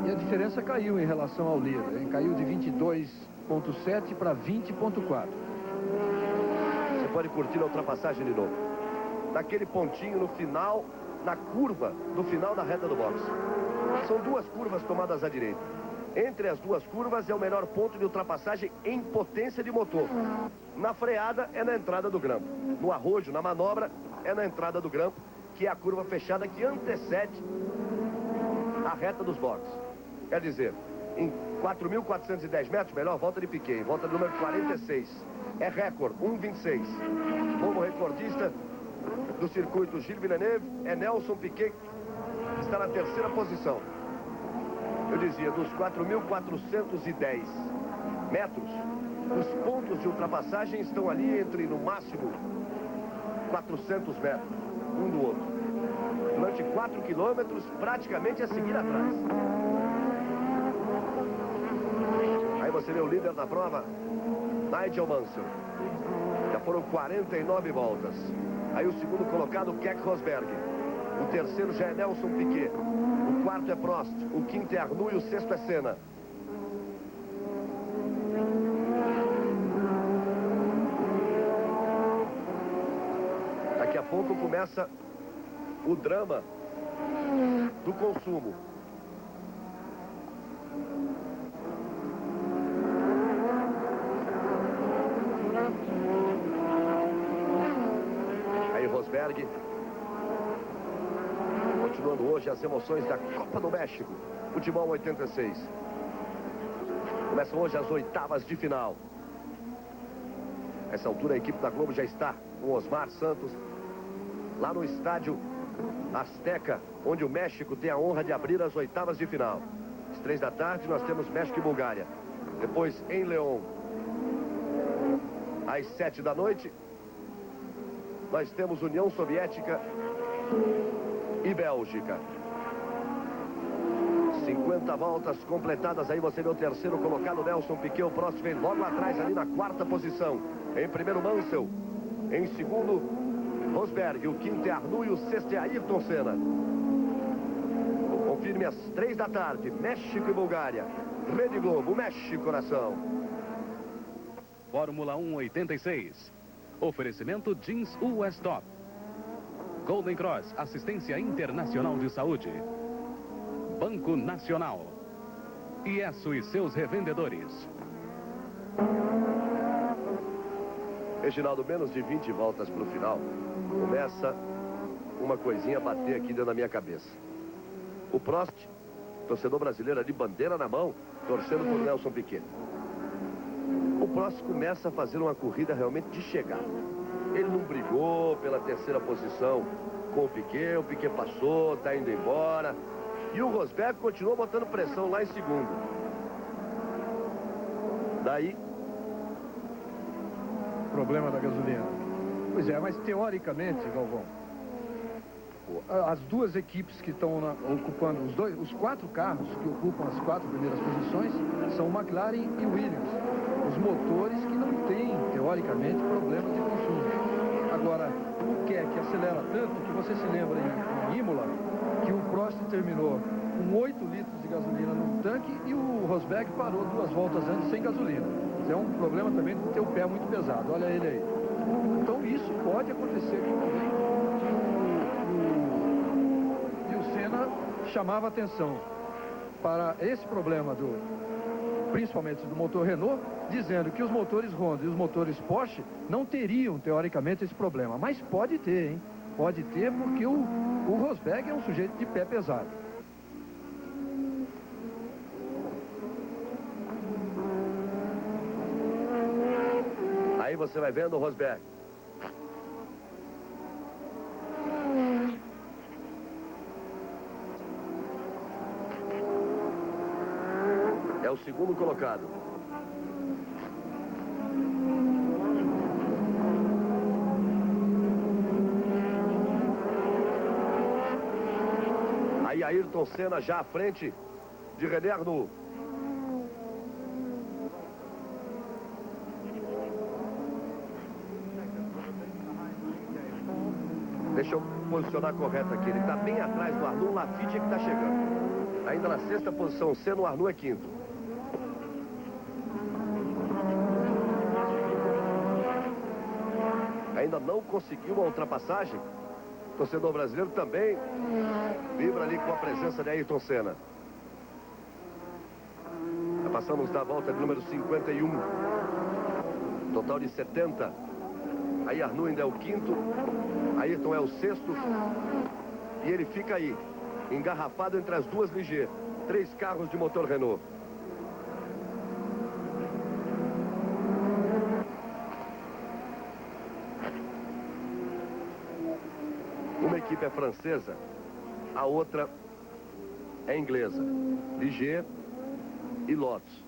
E a diferença caiu em relação ao líder, hein? Caiu de 22,7 para 20,4. Você pode curtir a ultrapassagem de novo. Naquele pontinho no final, na curva do final da reta do boxe. São duas curvas tomadas à direita. Entre as duas curvas é o melhor ponto de ultrapassagem em potência de motor. Na freada é na entrada do grampo. No arrojo, na manobra, é na entrada do grampo, que é a curva fechada que antecede a reta dos boxes. Quer dizer, em 4.410 metros, melhor volta de Piquet, volta número 46. É recorde, 1,26. Novo recordista do circuito Gilles Villeneuve é Nelson Piquet, que está na terceira posição. Eu dizia, dos 4.410 metros, os pontos de ultrapassagem estão ali entre, no máximo, 400 metros, um do outro. Durante 4 quilômetros, praticamente a seguir atrás. Aí você vê o líder da prova, Nigel Mansell. Já foram 49 voltas. Aí o segundo colocado, Keck Rosberg. O terceiro já é Nelson Piquet. O quarto é Prost. O quinto é Arnoux e o sexto é Senna. Daqui a pouco começa o drama do consumo. Aí Rosberg, continuando hoje as emoções da Copa do México, futebol 86. Começam hoje as oitavas de final. Nessa altura a equipe da Globo já está com Osmar Santos lá no estádio Azteca, onde o México tem a honra de abrir as oitavas de final. Às 3 da tarde nós temos México e Bulgária. Depois em León, às 7 da noite, nós temos União Soviética e Bélgica. 50 voltas completadas. Aí você vê o terceiro colocado, Nelson Piquet. O próximo vem logo atrás, ali na quarta posição. Em primeiro, Mansell. Em segundo, Rosberg. O quinto é Arnoux e o sexto é Ayrton Senna. Confirme às 3 da tarde, México e Bulgária. Rede Globo, México, coração. Fórmula 1 86. Oferecimento Jeans US Top. Golden Cross, assistência internacional de saúde. Banco Nacional. IESO e seus revendedores. Reginaldo, menos de 20 voltas para o final. Começa uma coisinha a bater aqui dentro da minha cabeça. O Prost, torcedor brasileiro ali, bandeira na mão, torcendo por Nelson Piquet. O Prost começa a fazer uma corrida realmente de chegada. Ele não brigou pela terceira posição com o Piquet passou, está indo embora. E o Rosberg continuou botando pressão lá em segundo. Daí... Problema da gasolina. Pois é, mas teoricamente, Galvão, as duas equipes que estão ocupando, os 4 carros que ocupam as 4 primeiras posições são McLaren e Williams. Os motores que não têm, teoricamente, problemas de consumo. Agora, o que é que acelera tanto que você se lembra em Imola que o Prost terminou com 8 litros de gasolina no tanque e o Rosberg parou 2 voltas antes sem gasolina. Isso é um problema também de ter o pé muito pesado. Olha ele aí. Então isso pode acontecer aqui também. E o Senna chamava atenção para esse problema principalmente do motor Renault, dizendo que os motores Honda e os motores Porsche não teriam, teoricamente, esse problema. Mas pode ter, hein? Pode ter, porque o Rosberg é um sujeito de pé pesado. Aí você vai vendo o Rosberg. o segundo colocado. Aí Ayrton Senna já à frente de René Arnoux. Deixa eu posicionar correto aqui. Ele está bem atrás do Arnoux. O Laffitte é que está chegando. Ainda na sexta posição, Senna, o Arnoux é quinto. Ainda não conseguiu a ultrapassagem. O torcedor brasileiro também vibra ali com a presença de Ayrton Senna. Já passamos da volta de número 51. Total de 70. Aí Arnoux ainda é o quinto. Ayrton é o sexto. E ele fica aí, engarrafado entre as duas Ligier. 3 carros de motor Renault. Uma equipe é francesa, a outra é inglesa. Ligier e Lotus.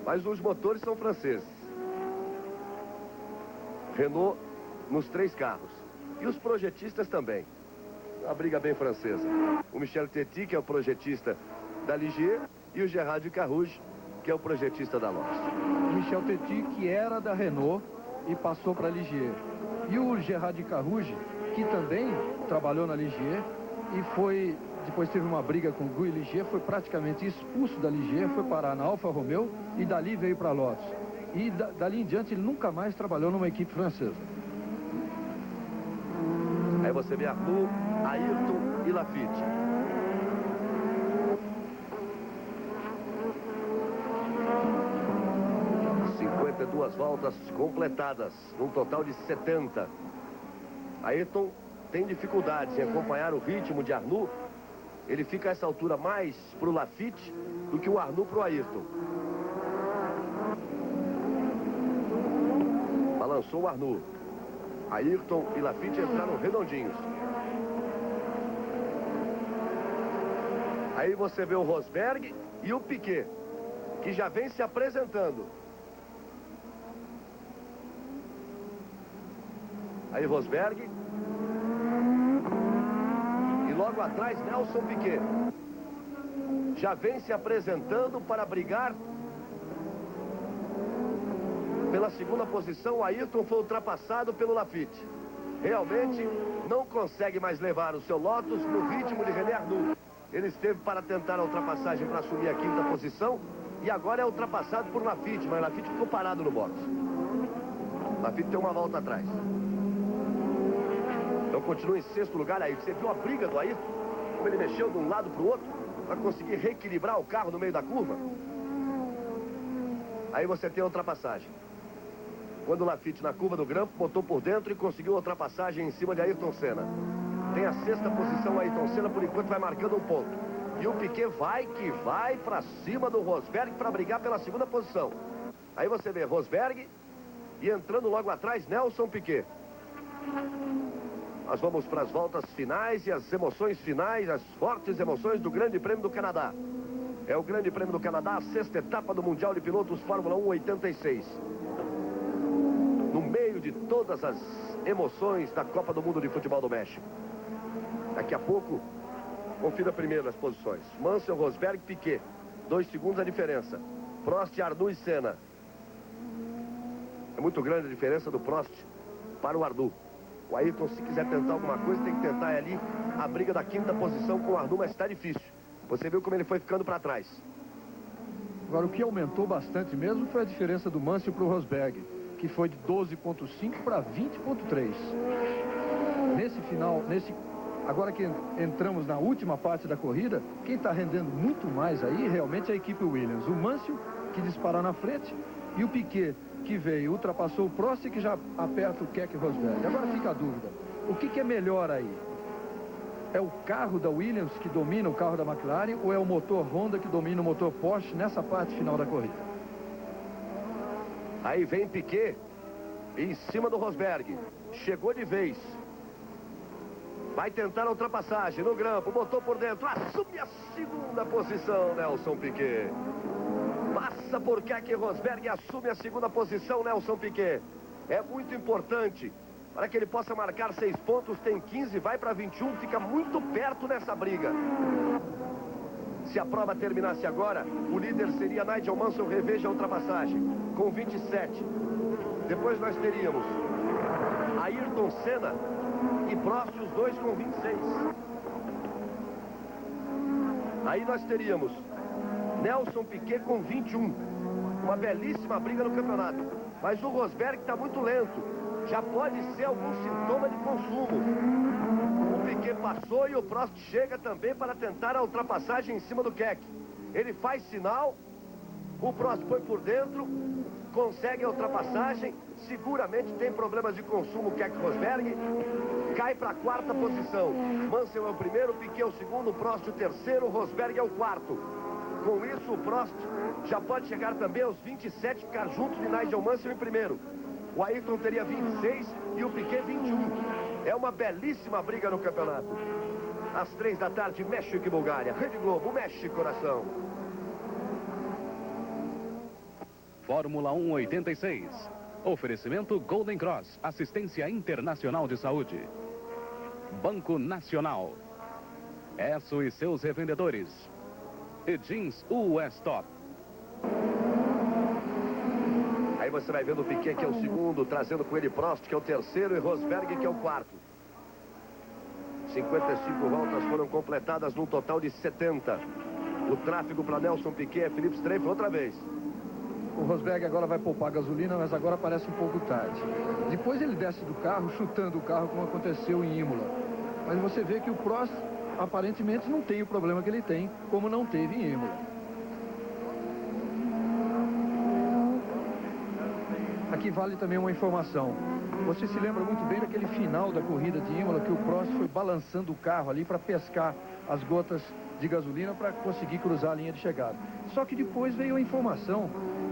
Mas os motores são franceses. Renault nos 3 carros. E os projetistas também. Uma briga bem francesa. O Michel Tetti, que é o projetista da Ligier, e o Gerard Carouge, que é o projetista da Lotus. O Michel Tetti, que era da Renault e passou para a Ligier. E o Gerard Carouge, que também trabalhou na Ligier e foi, depois teve uma briga com o Guy Ligier, foi praticamente expulso da Ligier, foi parar na Alfa Romeo e dali veio para a Lotus. E dali em diante ele nunca mais trabalhou numa equipe francesa. Aí você vê Arnoux, Ayrton e Laffitte. Duas voltas completadas, num total de 70. Ayrton tem dificuldades em acompanhar o ritmo de Arnoux. Ele fica a essa altura mais para o Laffitte do que o Arnoux para o Ayrton. Balançou o Arnoux. Ayrton e Laffitte entraram redondinhos. Aí você vê o Rosberg e o Piquet, que já vem se apresentando. Aí Rosberg. E logo atrás Nelson Piquet. Já vem se apresentando para brigar pela segunda posição. Ayrton foi ultrapassado pelo Laffitte. Realmente não consegue mais levar o seu Lotus no ritmo de René Arnoux. Ele esteve para tentar a ultrapassagem para assumir a quinta posição. E agora é ultrapassado por Laffitte. Mas Laffitte ficou parado no box. Laffitte tem uma volta atrás. Então continua em sexto lugar. Aí você viu a briga do Ayrton, como ele mexeu de um lado para o outro para conseguir reequilibrar o carro no meio da curva. Aí você tem a ultrapassagem. Quando o Laffitte na curva do grampo botou por dentro e conseguiu a ultrapassagem em cima de Ayrton Senna. Tem a sexta posição. Ayrton Senna por enquanto vai marcando um ponto. E o Piquet vai que vai para cima do Rosberg para brigar pela segunda posição. Aí você vê Rosberg e entrando logo atrás Nelson Piquet. Nós vamos para as voltas finais e as emoções finais, as fortes emoções do Grande Prêmio do Canadá. É o Grande Prêmio do Canadá, a sexta etapa do Mundial de Pilotos Fórmula 1 86. No meio de todas as emoções da Copa do Mundo de Futebol do México. Daqui a pouco, confira primeiro as posições. Mansell, Rosberg, Piquet. 2 segundos a diferença. Prost, Arnoux e Senna. É muito grande a diferença do Prost para o Arnoux. O Ayrton, se quiser tentar alguma coisa, tem que tentar ali a briga da quinta posição com o Arnoux, mas está difícil. Você viu como ele foi ficando para trás. Agora, o que aumentou bastante mesmo foi a diferença do Mansell para o Rosberg, que foi de 12,5 para 20,3. Nesse final, agora que entramos na última parte da corrida, quem está rendendo muito mais aí realmente é a equipe Williams. O Mansell, que dispara na frente, e o Piquet, que veio, ultrapassou o Prost e que já aperta o Keck Rosberg. Agora fica a dúvida, o que é melhor aí? É o carro da Williams que domina o carro da McLaren ou é o motor Honda que domina o motor Porsche nessa parte final da corrida? Aí vem Piquet em cima do Rosberg. Chegou de vez. Vai tentar a ultrapassagem no grampo, botou por dentro, assume a segunda posição, Nelson Piquet. Passa por Keck Rosberg e assume a segunda posição, Nelson Piquet. É muito importante para que ele possa marcar 6 pontos, tem 15, vai para 21, fica muito perto nessa briga. Se a prova terminasse agora, o líder seria Nigel Mansell, reveja a ultrapassagem, com 27. Depois nós teríamos Ayrton Senna e Prost, os dois com 26. Aí nós teríamos Nelson Piquet com 21. Uma belíssima briga no campeonato. Mas o Rosberg está muito lento. Já pode ser algum sintoma de consumo. O Piquet passou e o Prost chega também para tentar a ultrapassagem em cima do Keck. Ele faz sinal, o Prost põe por dentro, consegue a ultrapassagem, seguramente tem problemas de consumo o Keck Rosberg, cai para a 4ª posição. Mansell é o primeiro, Piquet é o segundo, Prost o terceiro, Rosberg é o 4º. Com isso, o Prost já pode chegar também aos 27, ficar junto de Nigel Mansell em primeiro. O Ayrton teria 26 e o Piquet 21. É uma belíssima briga no campeonato. Às 3 da tarde, México e Bulgária. Rede Globo, mexe coração. Fórmula 1 86. Oferecimento Golden Cross, Assistência Internacional de Saúde. Banco Nacional. Esso e seus revendedores. E Jeans US Top. Aí você vai vendo o Piquet, que é o segundo, trazendo com ele Prost, que é o terceiro, e Rosberg, que é o 4º. 55 voltas foram completadas num total de 70. O tráfego para Nelson Piquet é Felipe Streiff outra vez. O Rosberg agora vai poupar gasolina, mas agora parece um pouco tarde. Depois ele desce do carro, chutando o carro, como aconteceu em Imola. Mas você vê que o Prost, aparentemente, não tem o problema que ele tem, como não teve em Imola. Aqui vale também uma informação. Você se lembra muito bem daquele final da corrida de Imola, que o Prost foi balançando o carro ali para pescar as gotas de gasolina para conseguir cruzar a linha de chegada. Só que depois veio a informação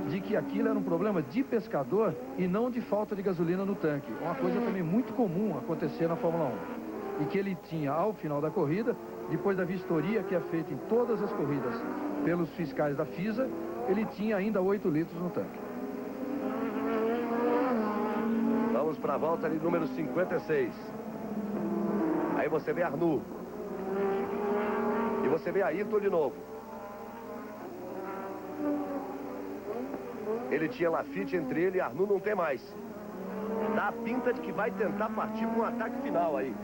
de que aquilo era um problema de pescador e não de falta de gasolina no tanque. Uma coisa também muito comum acontecer na Fórmula 1. E que ele tinha, ao final da corrida, depois da vistoria que é feita em todas as corridas pelos fiscais da FISA, ele tinha ainda 8 litros no tanque. Vamos para a volta de número 56. Aí você vê Arnoux. E você vê Ayrton de novo. Ele tinha Lafitte entre ele e Arnoux, não tem mais. Dá a pinta de que vai tentar partir para um ataque final aí.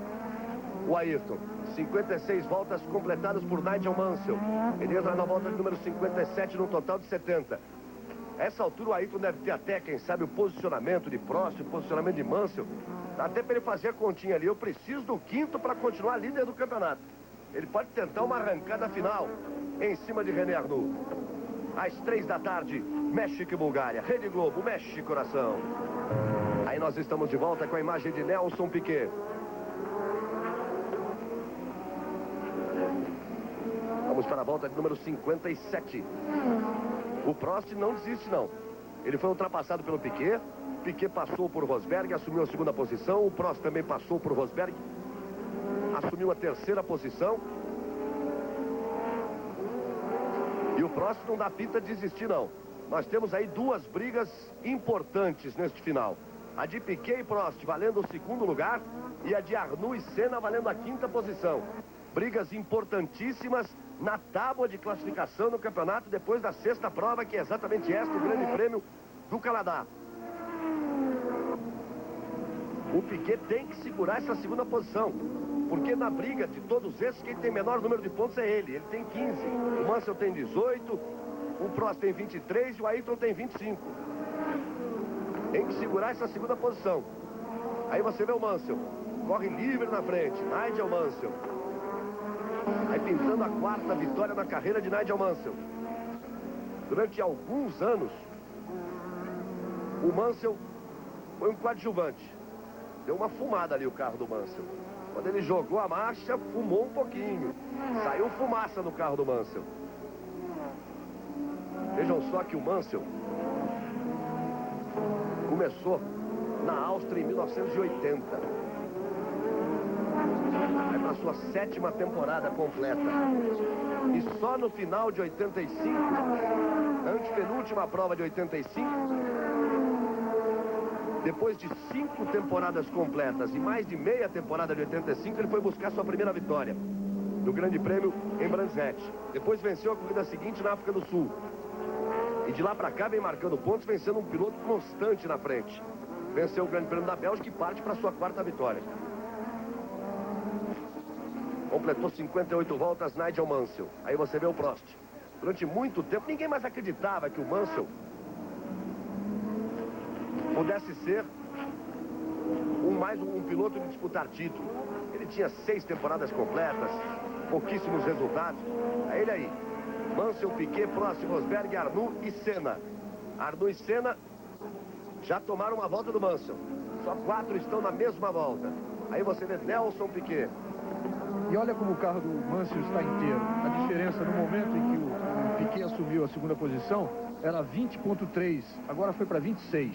O Ayrton. 56 voltas completadas por Nigel Mansell. Ele entra na volta de número 57 num total de 70. Essa altura o Ayrton deve ter até, quem sabe, o posicionamento de Prost, o posicionamento de Mansell. Dá até para ele fazer a continha ali. Eu preciso do 5º para continuar líder do campeonato. Ele pode tentar uma arrancada final em cima de René Arnoux. Às 3 da tarde, México e Bulgária. Rede Globo, mexe coração. Aí nós estamos de volta com a imagem de Nelson Piquet. Vamos para a volta de número 57. O Prost não desiste, não. Ele foi ultrapassado pelo Piquet. Piquet passou por Rosberg, assumiu a segunda posição. O Prost também passou por Rosberg, assumiu a terceira posição. E o Prost não dá pinta de desistir, não. Nós temos aí 2 brigas importantes neste final. A de Piquet e Prost valendo o 2º lugar e a de Arnoux e Senna valendo a 5ª posição. Brigas importantíssimas na tábua de classificação no campeonato depois da 6ª prova, que é exatamente esta, o Grande Prêmio do Canadá. O Piquet tem que segurar essa 2ª posição, porque na briga de todos esses, quem tem menor número de pontos é ele. Ele tem 15, o Mansell tem 18, o Prost tem 23 e o Ayrton tem 25. Tem que segurar essa 2ª posição. Aí você vê o Mansell, corre livre na frente, Nigel Mansell. Aí pintando a 4ª vitória na carreira de Nigel Mansell. Durante alguns anos, o Mansell foi um coadjuvante. Deu uma fumada ali o carro do Mansell. Quando ele jogou a marcha, fumou um pouquinho. Saiu fumaça no carro do Mansell. Vejam só que o Mansell começou na Áustria em 1980. Aí na sua 7ª temporada completa. E só no final de 85, antepenúltima prova de 85, depois de 5 temporadas completas e mais de meia temporada de 85, ele foi buscar sua primeira vitória no Grande Prêmio em Brands Hatch. Depois venceu a corrida seguinte na África do Sul. E de lá para cá vem marcando pontos, vencendo um piloto constante na frente. Venceu o Grande Prêmio da Bélgica e parte para sua 4ª vitória. Completou 58 voltas Nigel Mansell. Aí você vê o Prost. Durante muito tempo, ninguém mais acreditava que o Mansell pudesse ser um piloto de disputar título. Ele tinha 6 temporadas completas, pouquíssimos resultados. É ele aí. Mansell, Piquet, Prost, Rosberg, Arnoux e Senna. Arnoux e Senna já tomaram uma volta do Mansell. Só 4 estão na mesma volta. Aí você vê Nelson Piquet. E olha como o carro do Mansell está inteiro. A diferença no momento em que o Piquet assumiu a 2ª posição era 20,3. Agora foi para 26.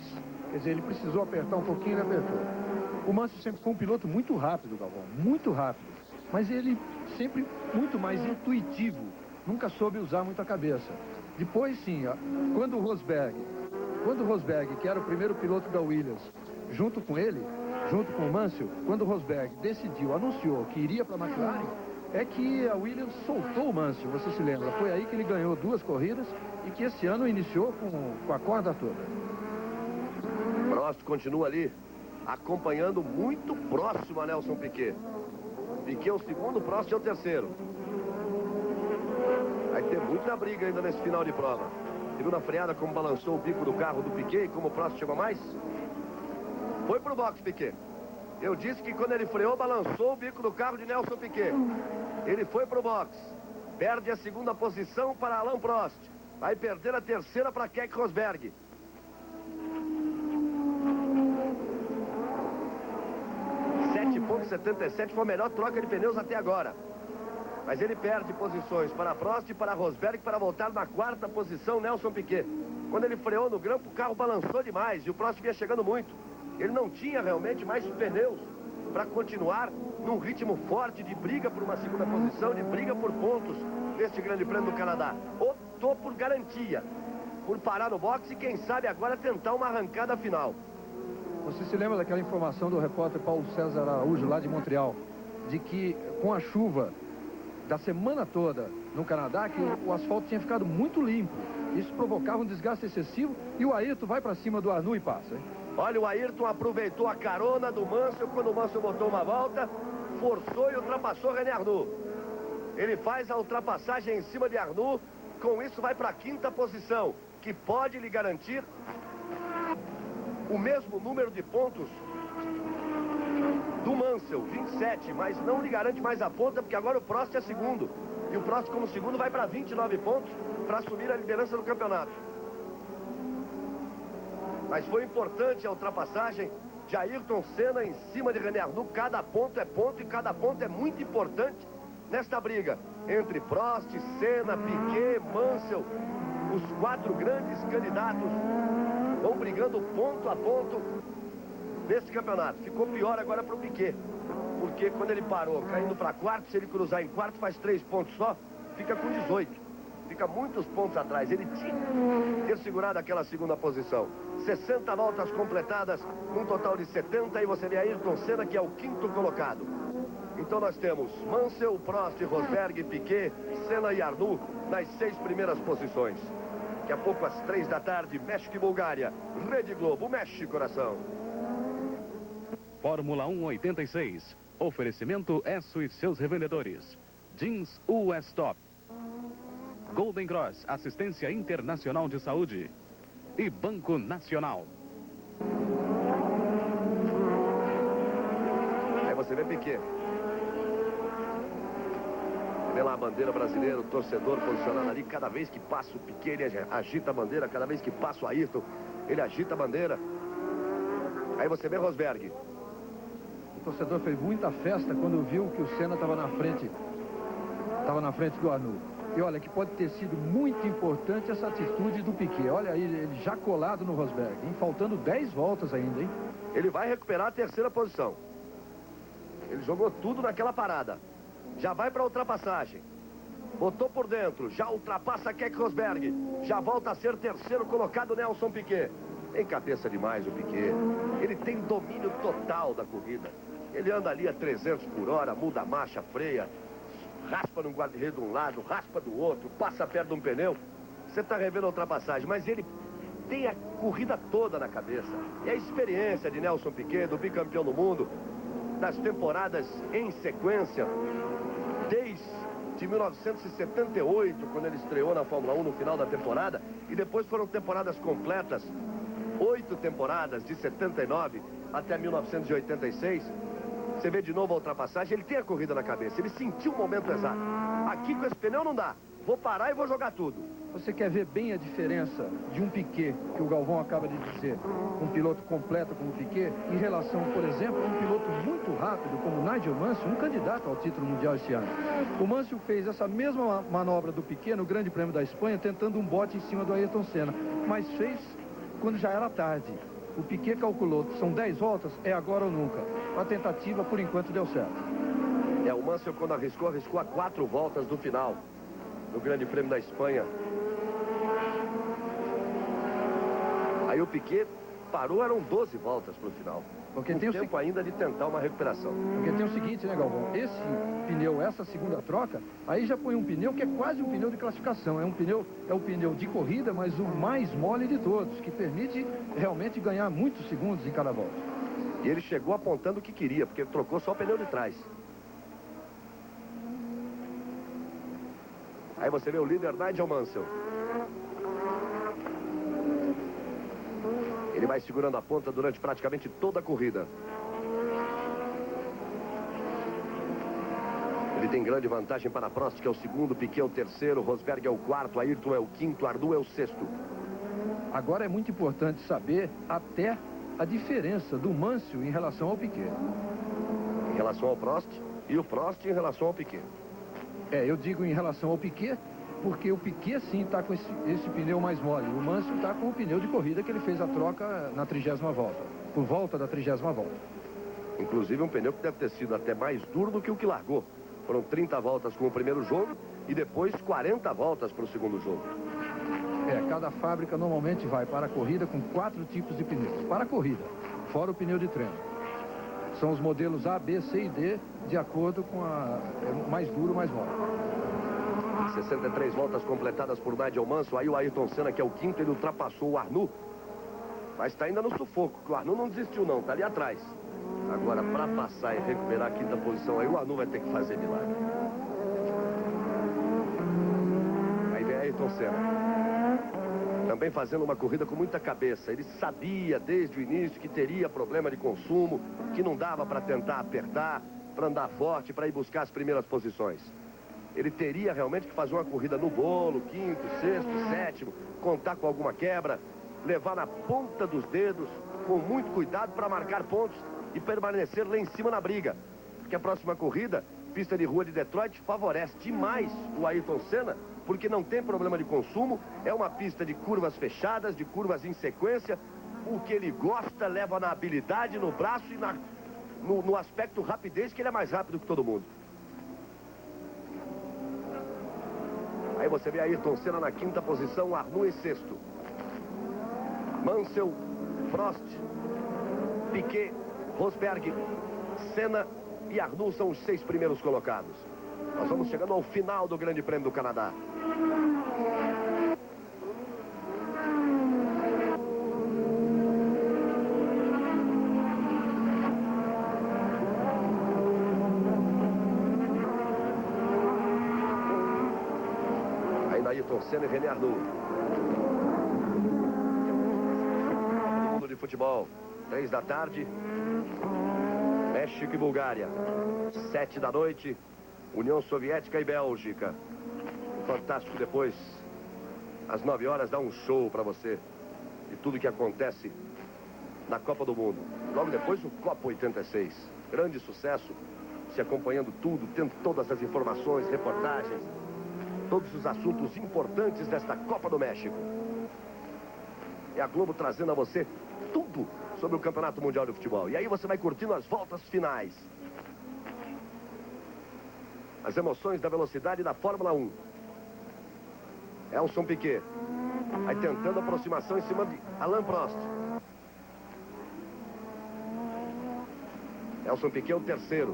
Quer dizer, ele precisou apertar um pouquinho e ele apertou. O Mansell sempre foi um piloto muito rápido, Galvão. Muito rápido. Mas ele sempre muito mais intuitivo. Nunca soube usar muito a cabeça. Depois, sim, ó, quando o Rosberg, que era o primeiro piloto da Williams, junto com ele, junto com o Mansell, quando o Rosberg anunciou que iria para a McLaren, é que a Williams soltou o Mansell, você se lembra? Foi aí que ele ganhou 2 corridas e que esse ano iniciou com a corda toda. Prost continua ali, acompanhando muito próximo a Nelson Piquet. Piquet é o 2º, Prost é o 3º. Vai ter muita briga ainda nesse final de prova. Viu na freada como balançou o bico do carro do Piquet e como o Prost chegou mais? Foi pro box, Piquet. Eu disse que quando ele freou, balançou o bico do carro de Nelson Piquet. Ele foi pro box. Perde a 2ª posição para Alain Prost. Vai perder a 3ª para Keke Rosberg. .77 foi a melhor troca de pneus até agora. Mas ele perde posições para Prost e para Rosberg para voltar na 4ª posição Nelson Piquet. Quando ele freou no grampo, o carro balançou demais e o Prost vinha chegando muito. Ele não tinha realmente mais pneus para continuar num ritmo forte de briga por uma 2ª posição, de briga por pontos neste Grande Prêmio do Canadá. Optou por garantia, por parar no boxe e quem sabe agora tentar uma arrancada final. Você se lembra daquela informação do repórter Paulo César Araújo, lá de Montreal, de que com a chuva da semana toda no Canadá, que o asfalto tinha ficado muito limpo. Isso provocava um desgaste excessivo e o Ayrton vai para cima do Arnoux e passa, hein? Olha, o Ayrton aproveitou a carona do Mansell quando o Mansell botou uma volta, forçou e ultrapassou René Arnoux. Ele faz a ultrapassagem em cima de Arnoux, com isso vai para a 5ª posição, que pode lhe garantir o mesmo número de pontos do Mansell, 27, mas não lhe garante mais a ponta, porque agora o Prost é 2º. E o Prost, como 2º, vai para 29 pontos para assumir a liderança do campeonato. Mas foi importante a ultrapassagem de Ayrton Senna em cima de René Arnoux. Cada ponto é ponto e cada ponto é muito importante nesta briga entre Prost, Senna, Piquet, Mansell. Os 4 grandes candidatos vão brigando ponto a ponto nesse campeonato. Ficou pior agora para o Piquet, porque quando ele parou caindo para 4º, se ele cruzar em 4º, faz 3 pontos só, fica com 18. Fica muitos pontos atrás. Ele tinha que ter segurado aquela 2ª posição. 60 voltas completadas, um total de 70, e você vê Ayrton Senna, que é o 5º colocado. Então nós temos Mansell, Prost, Rosberg, Piquet, Senna e Arnoux nas 6 primeiras posições. Daqui a pouco, às 3 da tarde, México e Bulgária. Rede Globo, mexe coração. Fórmula 1 86. Oferecimento Esso e seus revendedores. Jeans US Top. Golden Cross, assistência internacional de saúde. E Banco Nacional. Aí você vê Piquet. Vê lá a bandeira brasileira, o torcedor posicionado ali. Cada vez que passa o Piquet, ele agita a bandeira. Cada vez que passa o Ayrton, ele agita a bandeira. Aí você vê Rosberg. O torcedor fez muita festa quando viu que o Senna estava na frente do Arnoux. E olha, que pode ter sido muito importante essa atitude do Piquet. Olha aí, ele já colado no Rosberg, hein? Faltando 10 voltas ainda, hein? Ele vai recuperar a 3ª posição. Ele jogou tudo naquela parada. Já vai para a ultrapassagem. Botou por dentro, já ultrapassa Keck Rosberg. Já volta a ser terceiro colocado Nelson Piquet. Tem cabeça demais o Piquet. Ele tem domínio total da corrida. Ele anda ali a 300 por hora, muda a marcha, freia, raspa num guarda-reio de um lado, raspa do outro, passa perto de um pneu. Você está revendo a ultrapassagem, mas ele tem a corrida toda na cabeça. E a experiência de Nelson Piquet, do bicampeão do mundo, das temporadas em sequência, desde 1978, quando ele estreou na Fórmula 1 no final da temporada, e depois foram temporadas completas, 8 temporadas, de 79 até 1986. Você vê de novo a ultrapassagem, ele tem a corrida na cabeça, ele sentiu o momento exato. Aqui com esse pneu não dá, vou parar e vou jogar tudo. Você quer ver bem a diferença de um Piquet, que o Galvão acaba de dizer, um piloto completo como o Piquet, em relação, por exemplo, a um piloto muito rápido como o Nigel Mansell, um candidato ao título mundial esse ano. O Mansell fez essa mesma manobra do Piquet no Grande Prêmio da Espanha, tentando um bote em cima do Ayrton Senna, mas fez quando já era tarde. O Piquet calculou, são 10 voltas, é agora ou nunca. A tentativa, por enquanto, deu certo. O Mansell, quando arriscou a 4 voltas do final, no Grande Prêmio da Espanha. Aí o Piquet parou, eram 12 voltas para o final. Porque tem tempo ainda de tentar uma recuperação. Porque tem o seguinte, né, Galvão? Esse pneu, essa segunda troca, aí já põe um pneu que é quase um pneu de classificação. É o pneu de corrida, mas o mais mole de todos, que permite realmente ganhar muitos segundos em cada volta. E ele chegou apontando o que queria, porque ele trocou só o pneu de trás. Aí você vê o líder Nigel Mansell. Ele vai segurando a ponta durante praticamente toda a corrida. Ele tem grande vantagem para Prost, que é o segundo, Piquet é o terceiro, Rosberg é o quarto, Ayrton é o quinto, Arnoux é o sexto. Agora é muito importante saber até a diferença do Mansell em relação ao Piquet. Em relação ao Prost e o Prost em relação ao Piquet. Eu digo em relação ao Piquet, porque o Piquet sim está com esse pneu mais mole. O Mansell está com o pneu de corrida que ele fez a troca na 30ª volta, por volta da 30ª volta. Inclusive um pneu que deve ter sido até mais duro do que o que largou. Foram 30 voltas com o primeiro jogo e depois 40 voltas para o segundo jogo. Cada fábrica normalmente vai para a corrida com 4 tipos de pneus. Para a corrida, fora o pneu de treino. São os modelos A, B, C e D, de acordo com mais duro, mais mole. 63 voltas completadas por Nigel Mansell. Aí o Ayrton Senna, que é o quinto, ele ultrapassou o Arnoux. Mas está ainda no sufoco, que o Arnoux não desistiu não, está ali atrás. Agora, para passar e recuperar a quinta posição, aí o Arnoux vai ter que fazer milagre. Aí vem Ayrton Senna. Também fazendo uma corrida com muita cabeça. Ele sabia desde o início que teria problema de consumo, que não dava para tentar apertar, para andar forte, para ir buscar as primeiras posições. Ele teria realmente que fazer uma corrida no bolo, quinto, sexto, sétimo, contar com alguma quebra, levar na ponta dos dedos, com muito cuidado para marcar pontos e permanecer lá em cima na briga. Porque a próxima corrida, pista de rua de Detroit, favorece demais o Ayrton Senna, porque não tem problema de consumo, é uma pista de curvas fechadas, de curvas em sequência. O que ele gosta leva na habilidade, no braço e no aspecto rapidez, que ele é mais rápido que todo mundo. Aí você vê Ayrton Senna na quinta posição, Arnoux em sexto. Mansell, Prost, Piquet, Rosberg, Senna e Arnoux são os 6 primeiros colocados. Nós vamos chegando ao final do Grande Prêmio do Canadá. Ayrton Senna e René Arnoux. Mundo de futebol, 3 da tarde, México e Bulgária. 7 da noite, União Soviética e Bélgica. Fantástico depois, às 9 horas, dá um show para você de tudo que acontece na Copa do Mundo. Logo depois, o Copa 86. Grande sucesso, se acompanhando tudo, tendo todas as informações, reportagens, todos os assuntos importantes desta Copa do México. É a Globo trazendo a você tudo sobre o Campeonato Mundial de Futebol. E aí você vai curtindo as voltas finais. As emoções da velocidade da Fórmula 1. Nelson Piquet. Aí tentando aproximação em cima de Alain Prost. Nelson Piquet é o terceiro.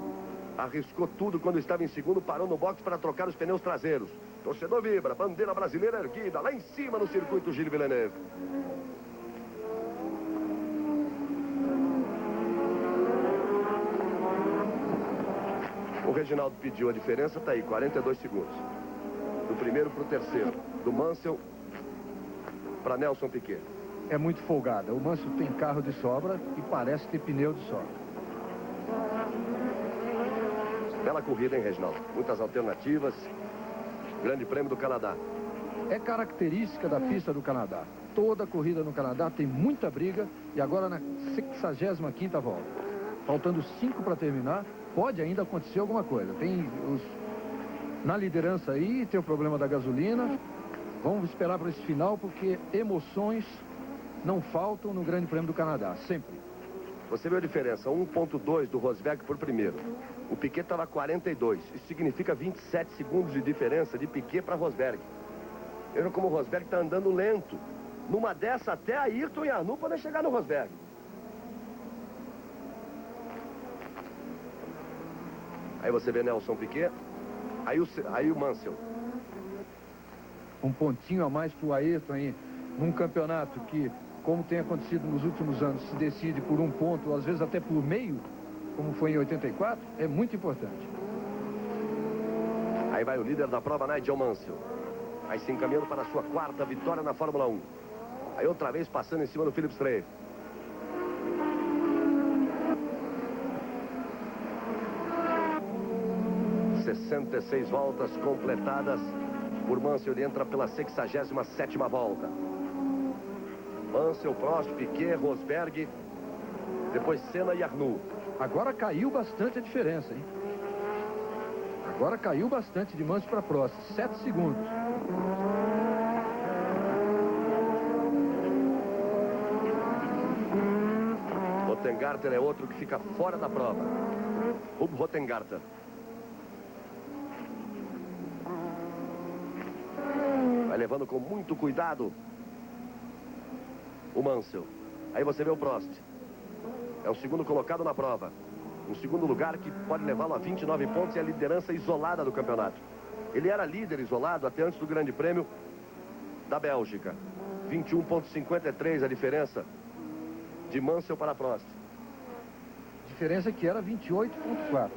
Arriscou tudo quando estava em segundo, parou no box para trocar os pneus traseiros. Torcedor vibra, bandeira brasileira erguida lá em cima no circuito Gilles Villeneuve. O Reginaldo pediu a diferença, tá aí, 42 segundos. Do primeiro para o terceiro. Do Mansell para Nelson Piquet. É muito folgada. O Mansell tem carro de sobra e parece ter pneu de sobra. Bela corrida, hein, Reginaldo? Muitas alternativas. Grande Prêmio do Canadá. É característica da pista do Canadá. Toda corrida no Canadá tem muita briga e agora na 65ª volta. Faltando 5 para terminar, pode ainda acontecer alguma coisa. Tem os... Na liderança aí, tem o problema da gasolina. Vamos esperar para esse final porque emoções não faltam no Grande Prêmio do Canadá, sempre. Você viu a diferença, 1.2 do Rosberg por primeiro. O Piquet estava 42. Isso significa 27 segundos de diferença de Piquet para Rosberg. Veja como o Rosberg está andando lento. Numa dessa, até Ayrton e Arnoux podem chegar no Rosberg. Aí você vê Nelson Piquet. Aí o Mansell. Um pontinho a mais para o Ayrton aí, num campeonato que, como tem acontecido nos últimos anos, se decide por um ponto, às vezes até por meio, como foi em 84, é muito importante. Aí vai o líder da prova, Nigel Mansell. Aí se encaminhando para a sua 4ª vitória na Fórmula 1. Aí outra vez passando em cima do Philip Strait. ...66 voltas completadas por Mansell. Ele entra pela 67ª volta. Mansell, Prost, Piquet, Rosberg, depois Senna e Arnoux. Agora caiu bastante a diferença, hein? Agora caiu bastante de Mansell para Prost, 7 segundos. Rottengarter é outro que fica fora da prova. Hub Rottengarter. Vai levando com muito cuidado o Mansell. Aí você vê o Prost. É o segundo colocado na prova. Um segundo lugar que pode levá-lo a 29 pontos e a liderança isolada do campeonato. Ele era líder isolado até antes do Grande Prêmio da Bélgica. 21,53 a diferença de Mansell para Prost. Diferença que era 28,4.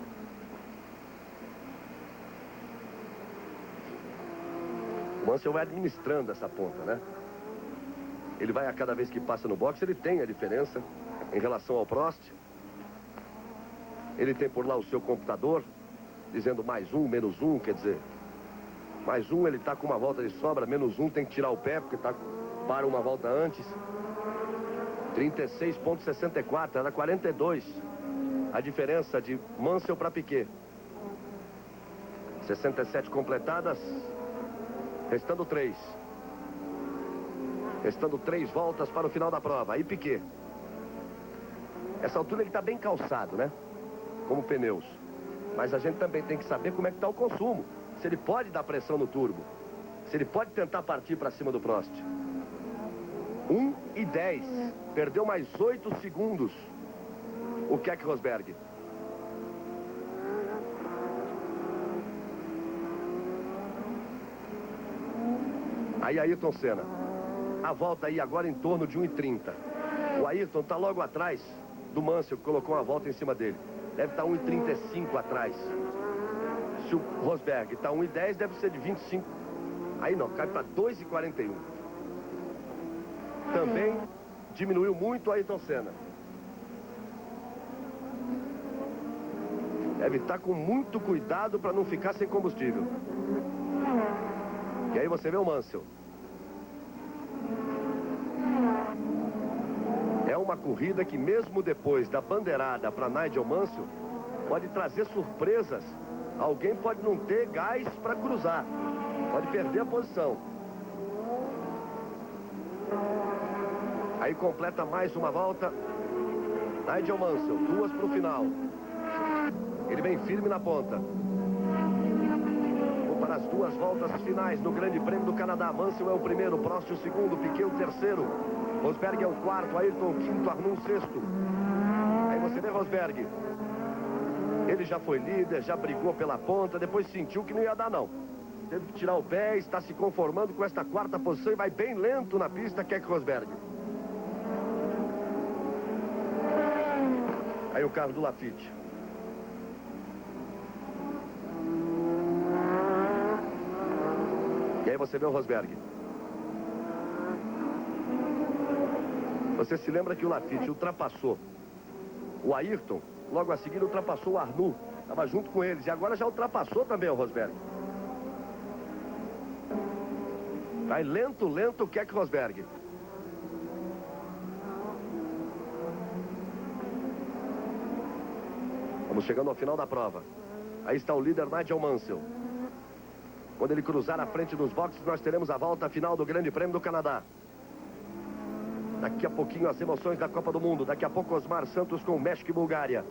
O Mansell vai administrando essa ponta, né? Ele vai a cada vez que passa no boxe, ele tem a diferença em relação ao Prost. Ele tem por lá o seu computador, dizendo mais um, menos um, quer dizer, mais um ele está com uma volta de sobra, menos um tem que tirar o pé, porque está para uma volta antes. 36,64, era 42. A diferença de Mansell para Piquet. 67 completadas, restando 3. Restando 3 voltas para o final da prova. Aí Piquet. Essa altura ele está bem calçado, né? Como pneus. Mas a gente também tem que saber como é que está o consumo. Se ele pode dar pressão no turbo. Se ele pode tentar partir para cima do Prost. 1:10. Perdeu mais 8 segundos. O Keck Rosberg. Aí Ayrton Senna. A volta aí agora em torno de 1:30. O Ayrton está logo atrás do Mansell, que colocou uma volta em cima dele. Deve estar 1:35 atrás. Se o Rosberg está 1:10, deve ser de 25. Aí não, cai para 2:41. Também diminuiu muito o Ayrton Senna. Deve estar com muito cuidado para não ficar sem combustível. E aí você vê o Mansell. É uma corrida que mesmo depois da bandeirada para Nigel Mansell, pode trazer surpresas. Alguém pode não ter gás para cruzar. Pode perder a posição. Aí completa mais uma volta. Nigel Mansell, 2 para o final. Ele vem firme na ponta. para as duas voltas finais no Grande Prêmio do Canadá. Mansell é o primeiro, Prost o segundo, Piquet o terceiro, Rosberg é o quarto, Ayrton o quinto, Arnoux o sexto. Aí você vê Rosberg. Ele já foi líder, já brigou pela ponta, depois sentiu que não ia dar não. Teve que tirar o pé, está se conformando com esta quarta posição e vai bem lento na pista, Keck Rosberg. Aí o carro do Laffite. E aí você vê o Rosberg. Você se lembra que o Laffite ultrapassou o Ayrton, logo a seguir ultrapassou o Arnoux, estava junto com eles, e agora já ultrapassou também o Rosberg. Vai lento, lento o Keck Rosberg. Vamos chegando ao final da prova. Aí está o líder Nigel Mansell. Quando ele cruzar a frente dos boxes, nós teremos a volta final do Grande Prêmio do Canadá. Daqui a pouquinho as emoções da Copa do Mundo. Daqui a pouco Osmar Santos com México e Bulgária.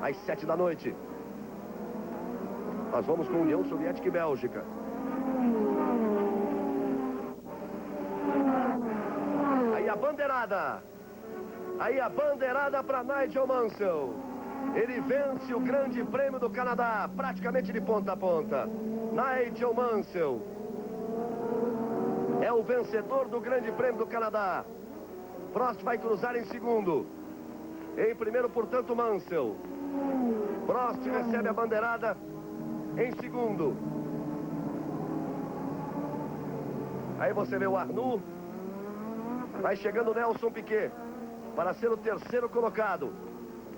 Às 7 da noite. Nós vamos com União Soviética e Bélgica. Aí a bandeirada. Aí a bandeirada para Nigel Mansell. Ele vence o Grande Prêmio do Canadá, praticamente de ponta a ponta. Nigel Mansell é o vencedor do Grande Prêmio do Canadá. Prost vai cruzar em segundo. Em primeiro, portanto, Mansell. Prost recebe a bandeirada em segundo. Aí você vê o Arnoux. Vai chegando o Nelson Piquet para ser o terceiro colocado.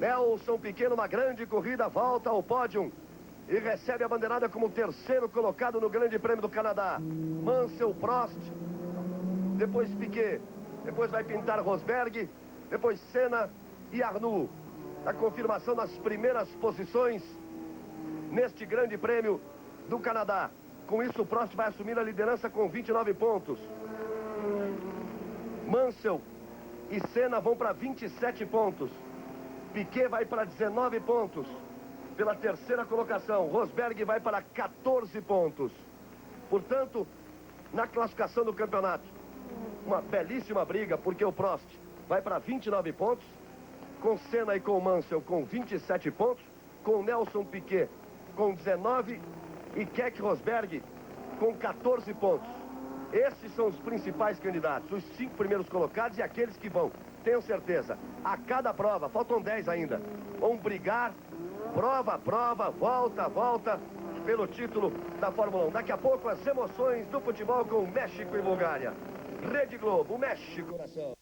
Nelson Piquet numa grande corrida, volta ao pódio e recebe a bandeirada como terceiro colocado no Grande Prêmio do Canadá. Mansell, Prost, depois Piquet, depois vai pintar Rosberg, depois Senna e Arnoux. A confirmação das primeiras posições neste Grande Prêmio do Canadá. Com isso, o Prost vai assumir a liderança com 29 pontos. Mansell e Senna vão para 27 pontos. Piquet vai para 19 pontos pela terceira colocação. Rosberg vai para 14 pontos. Portanto, na classificação do campeonato, uma belíssima briga, porque o Prost vai para 29 pontos, com Senna e com Mansell com 27 pontos, com Nelson Piquet com 19 e Keck Rosberg com 14 pontos. Esses são os principais candidatos, os 5 primeiros colocados e aqueles que vão, tenho certeza, a cada prova, faltam 10 ainda, vão brigar, prova a prova, volta a volta, pelo título da Fórmula 1. Daqui a pouco as emoções do futebol com México e Bulgária. Rede Globo, México, coração.